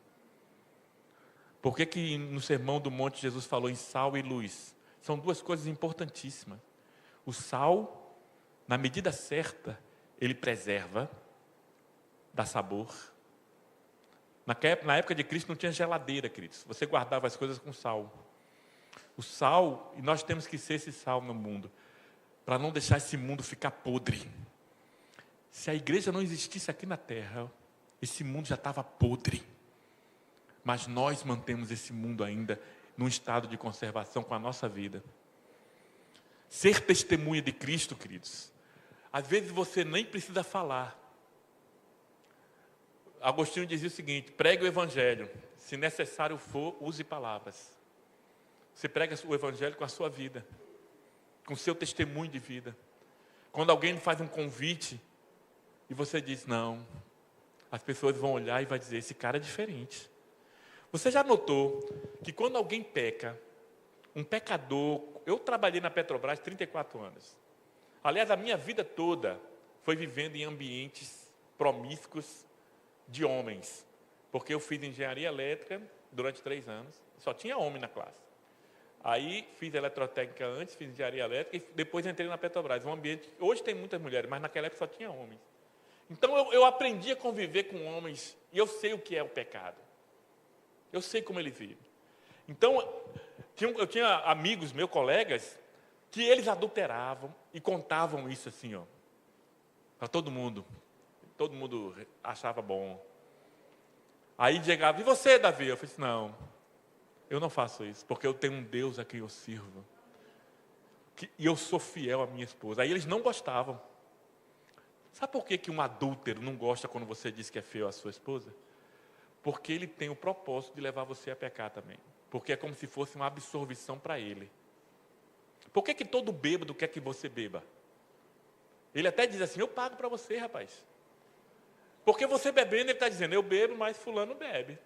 Por que no Sermão do Monte Jesus falou em sal e luz? São duas coisas importantíssimas. O sal, na medida certa, ele preserva, dá sabor. Na época de Cristo não tinha geladeira, queridos. Você guardava as coisas com sal. O sal, e nós temos que ser esse sal no mundo, para não deixar esse mundo ficar podre. Se a igreja não existisse aqui na terra, esse mundo já estava podre. Mas nós mantemos esse mundo ainda num estado de conservação com a nossa vida. Ser testemunha de Cristo, queridos, às vezes você nem precisa falar. Agostinho dizia o seguinte: pregue o evangelho, se necessário for, use palavras. Você prega o evangelho com a sua vida, com o seu testemunho de vida. Quando alguém faz um convite e você diz não, as pessoas vão olhar e vai dizer: esse cara é diferente. Você já notou que quando alguém peca, um pecador... Eu trabalhei na Petrobras 34 anos. Aliás, a minha vida toda foi vivendo em ambientes promíscuos de homens. Porque eu fiz engenharia elétrica durante 3 anos. Só tinha homem na classe. Aí fiz eletrotécnica antes, fiz engenharia elétrica e depois entrei na Petrobras. Um ambiente... Hoje tem muitas mulheres, mas naquela época só tinha homens. Então eu aprendi a conviver com homens e eu sei o que é o pecado. Eu sei como ele vive. Então, eu tinha amigos, meus colegas, que eles adulteravam e contavam isso assim, ó, para todo mundo. Todo mundo achava bom. Aí chegava: e você, Davi? Eu falei assim: não, eu não faço isso, porque eu tenho um Deus a quem eu sirvo. E eu sou fiel à minha esposa. Aí eles não gostavam. Sabe por que um adúltero não gosta quando você diz que é fiel à sua esposa? Porque ele tem o propósito de levar você a pecar também. Porque é como se fosse uma absorvição para ele. Por que todo bêbado quer que você beba? Ele até diz assim: eu pago para você, rapaz. Porque você bebendo, ele está dizendo: eu bebo, mas fulano bebe.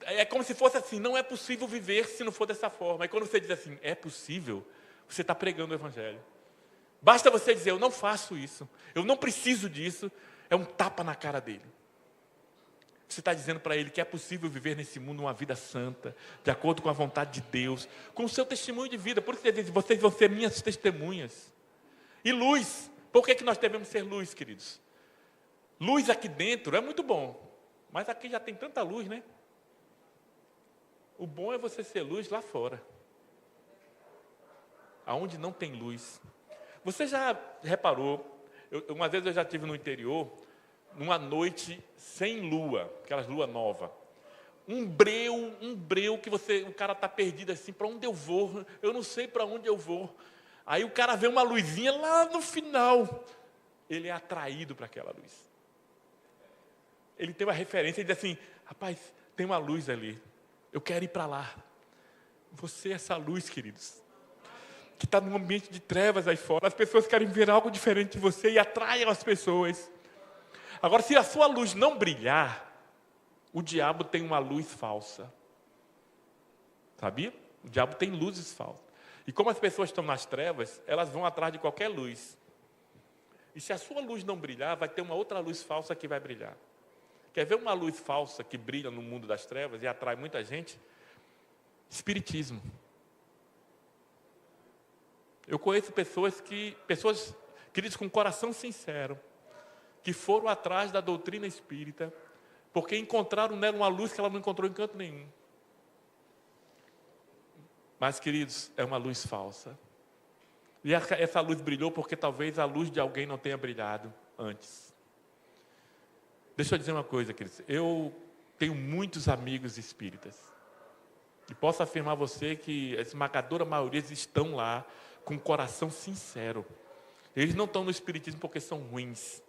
É como se fosse assim: não é possível viver se não for dessa forma. E quando você diz assim, é possível, você está pregando o evangelho. Basta você dizer: eu não faço isso, eu não preciso disso, é um tapa na cara dele. Você está dizendo para ele que é possível viver nesse mundo uma vida santa, de acordo com a vontade de Deus, com o seu testemunho de vida. Por isso ele diz: vocês vão ser minhas testemunhas. E luz. Por que nós devemos ser luz, queridos? Luz aqui dentro é muito bom, mas aqui já tem tanta luz, né? O bom é você ser luz lá fora, aonde não tem luz. Você já reparou, uma vez eu já estive no interior, numa noite sem lua, aquelas lua nova, um breu que o cara está perdido assim: para onde eu vou? Eu não sei para onde eu vou. Aí o cara vê uma luzinha lá no final, ele é atraído para aquela luz. Ele tem uma referência e diz assim: rapaz, tem uma luz ali, eu quero ir para lá. Você é essa luz, queridos, que está num ambiente de trevas aí fora. As pessoas querem ver algo diferente de você e atraem as pessoas. Agora, se a sua luz não brilhar, o diabo tem uma luz falsa. Sabia? O diabo tem luzes falsas. E como as pessoas estão nas trevas, elas vão atrás de qualquer luz. E se a sua luz não brilhar, vai ter uma outra luz falsa que vai brilhar. Quer ver uma luz falsa que brilha no mundo das trevas e atrai muita gente? Espiritismo. Eu conheço pessoas, queridos, com coração sincero, que foram atrás da doutrina espírita, porque encontraram nela uma luz que ela não encontrou em canto nenhum. Mas, queridos, é uma luz falsa. E essa luz brilhou porque talvez a luz de alguém não tenha brilhado antes. Deixa eu dizer uma coisa, queridos. Eu tenho muitos amigos espíritas. E posso afirmar a você que a esmagadora maioria estão lá com o coração sincero. Eles não estão no espiritismo porque são ruins.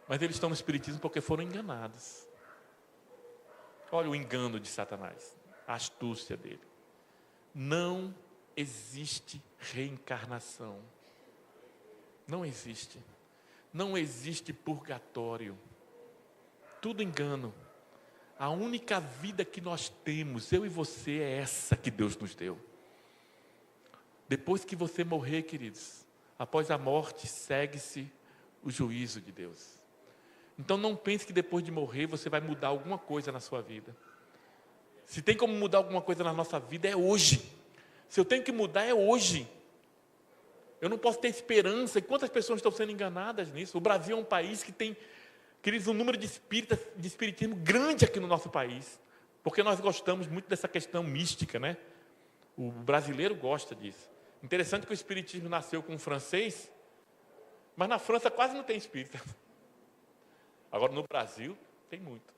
Mas eles estão no espiritismo porque foram enganados. Olha o engano de Satanás. A astúcia dele. Não existe reencarnação. Não existe. Não existe purgatório. Tudo engano. A única vida que nós temos, eu e você, é essa que Deus nos deu. Depois que você morrer, queridos, após a morte, segue-se o juízo de Deus. Então não pense que depois de morrer você vai mudar alguma coisa na sua vida. Se tem como mudar alguma coisa na nossa vida, é hoje. Se eu tenho que mudar, é hoje. Eu não posso ter esperança. E quantas pessoas estão sendo enganadas nisso? O Brasil é um país que tem, queridos, um número de espiritismo grande aqui no nosso país. Porque nós gostamos muito dessa questão mística, né? O brasileiro gosta disso. Interessante que o espiritismo nasceu com um francês, mas na França quase não tem espírita. Agora no Brasil tem muito.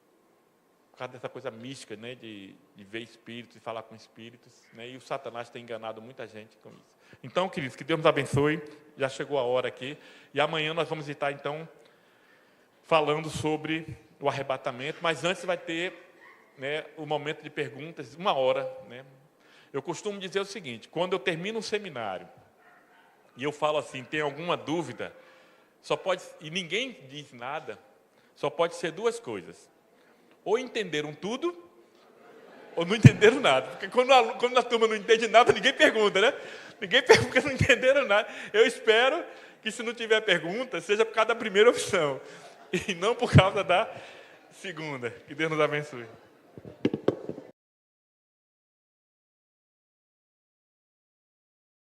Por causa dessa coisa mística, né, de ver espíritos e falar com espíritos, né, e o Satanás tem enganado muita gente com isso. Então, queridos, que Deus nos abençoe. Já chegou a hora aqui. E amanhã nós vamos estar, então, falando sobre o arrebatamento. Mas antes vai ter, né, o momento de perguntas, 1 hora. Né? Eu costumo dizer o seguinte, quando eu termino um seminário, e eu falo assim, tem alguma dúvida, só pode, e ninguém diz nada, só pode ser 2 coisas. Ou entenderam tudo, ou não entenderam nada. Porque quando a turma não entende nada, ninguém pergunta, né? Ninguém pergunta porque não entenderam nada. Eu espero que, se não tiver pergunta, seja por causa da primeira opção. E não por causa da segunda. Que Deus nos abençoe.